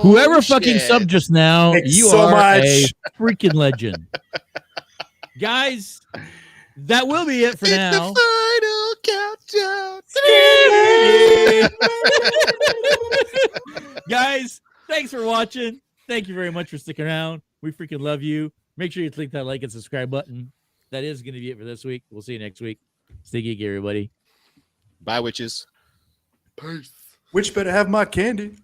whoever fucking subbed just now, you are a freaking legend. Guys, that will be it for now. The final countdown. Guys, thanks for watching. Thank you very much for sticking around. We freaking love you. Make sure you click that like and subscribe button. That is going to be it for this week. We'll see you next week. Stay geeky, everybody. Bye, witches. Peace. Witch better have my candy.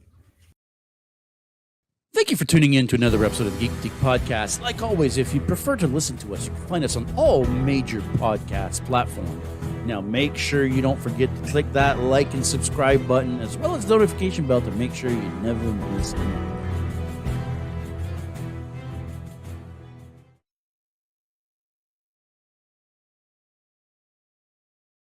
Thank you for tuning in to another episode of the Geek Boutique Podcast. Like always, if you prefer to listen to us, you can find us on all major podcast platforms. Now, make sure you don't forget to click that like and subscribe button, as well as the notification bell to make sure you never miss anything.